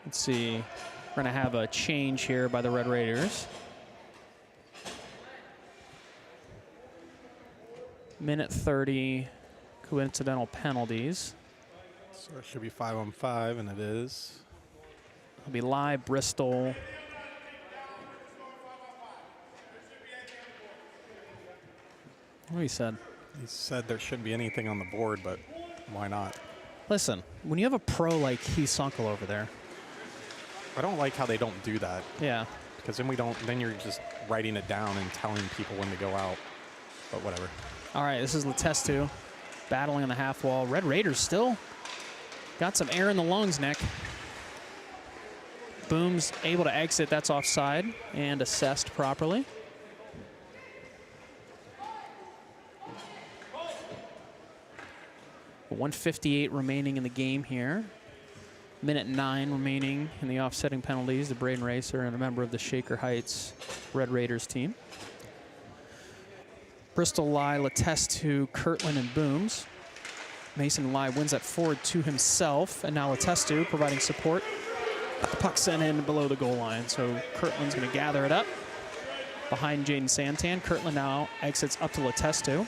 Let's see. We're going to have a change here by the Red Raiders. Minute 30, coincidental penalties. So it should be 5-on-5, and it is. It'll be live, Bristol. What he said? He said there shouldn't be anything on the board, but why not? Listen, when you have a pro like Heath Sunkel over there. I don't like how they don't do that. Yeah. Because then you're just writing it down and telling people when to go out. But whatever. All right, this is Letestu battling on the half wall. Red Raiders still got some air in the lungs, Nick. Boom's able to exit. That's offside and assessed properly. .158 remaining in the game here. Minute 9 remaining in the offsetting penalties. The Braden Racer and a member of the Shaker Heights Red Raiders team. Bristol Lai, Letestu, Kirtland, and Booms. Mason Lai wins that forward to himself, and now Letestu providing support. The puck sent in below the goal line, so Kirtland's going to gather it up behind Jaden Santan. Kirtland now exits up to Letestu.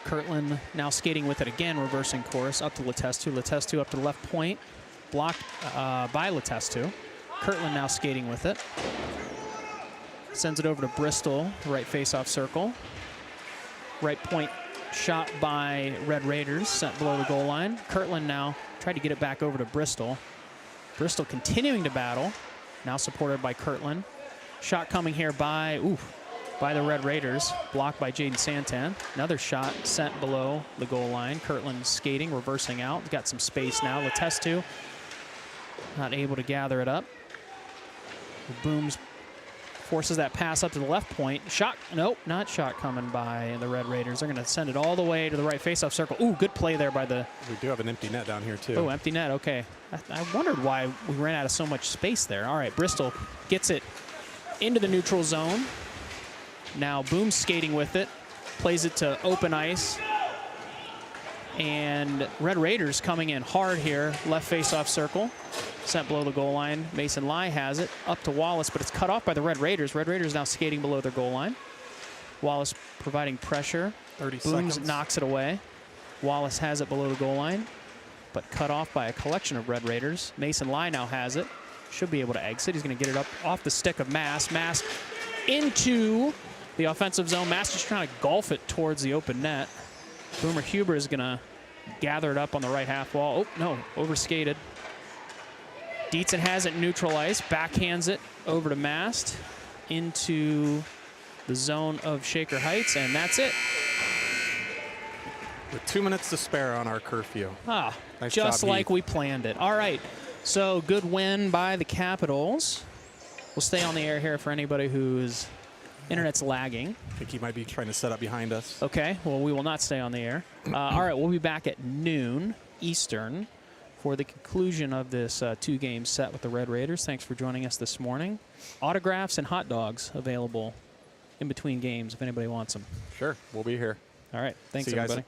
Kirtland now skating with it again, reversing course up to Letestu. Letestu up to the left point, blocked by Letestu. Kirtland now skating with it. Sends it over to Bristol, right face-off circle. Right point shot by Red Raiders, sent below the goal line. Kirtland now tried to get it back over to Bristol. Bristol continuing to battle, now supported by Kirtland. Shot coming here by the Red Raiders, blocked by Jaden Santan. Another shot sent below the goal line. Kirtland skating, reversing out. Got some space now. Letestu not able to gather it up. Booms forces that pass up to the left point. Shot, nope, not shot coming by the Red Raiders. They're going to send it all the way to the right faceoff circle. Ooh, good play there by the... We do have an empty net down here, too. Oh, empty net, okay. I wondered why we ran out of so much space there. All right, Bristol gets it into the neutral zone. Now Boom skating with it, plays it to open ice. And Red Raiders coming in hard here, left face-off circle. Sent below the goal line. Mason Lai has it up to Wallace, but it's cut off by the Red Raiders. Red Raiders now skating below their goal line. Wallace providing pressure. 30 Booms seconds. knocks it away. Wallace has it below the goal line, but cut off by a collection of Red Raiders. Mason Lai now has it. Should be able to exit. He's going to get it up off the stick of Mass. Mass into the offensive zone. Mass just trying to golf it towards the open net. Boomer Huber is going to gather it up on the right half wall. Oh, no, overskated. Dietzen has it in neutral ice, backhands it over to Mast into the zone of Shaker Heights, and that's it. With 2 minutes to spare on our curfew. Nice just job, like Heath. we planned it. All right, so good win by the Capitals. We'll stay on the air here for anybody whose internet's lagging. I think he might be trying to set up behind us. Okay, well, we will not stay on the air. All right, we'll be back at noon Eastern for the conclusion of this two-game set with the Red Raiders. Thanks for joining us this morning. Autographs and hot dogs available in between games if anybody wants them. Sure, we'll be here. All right, thanks, See you guys. everybody.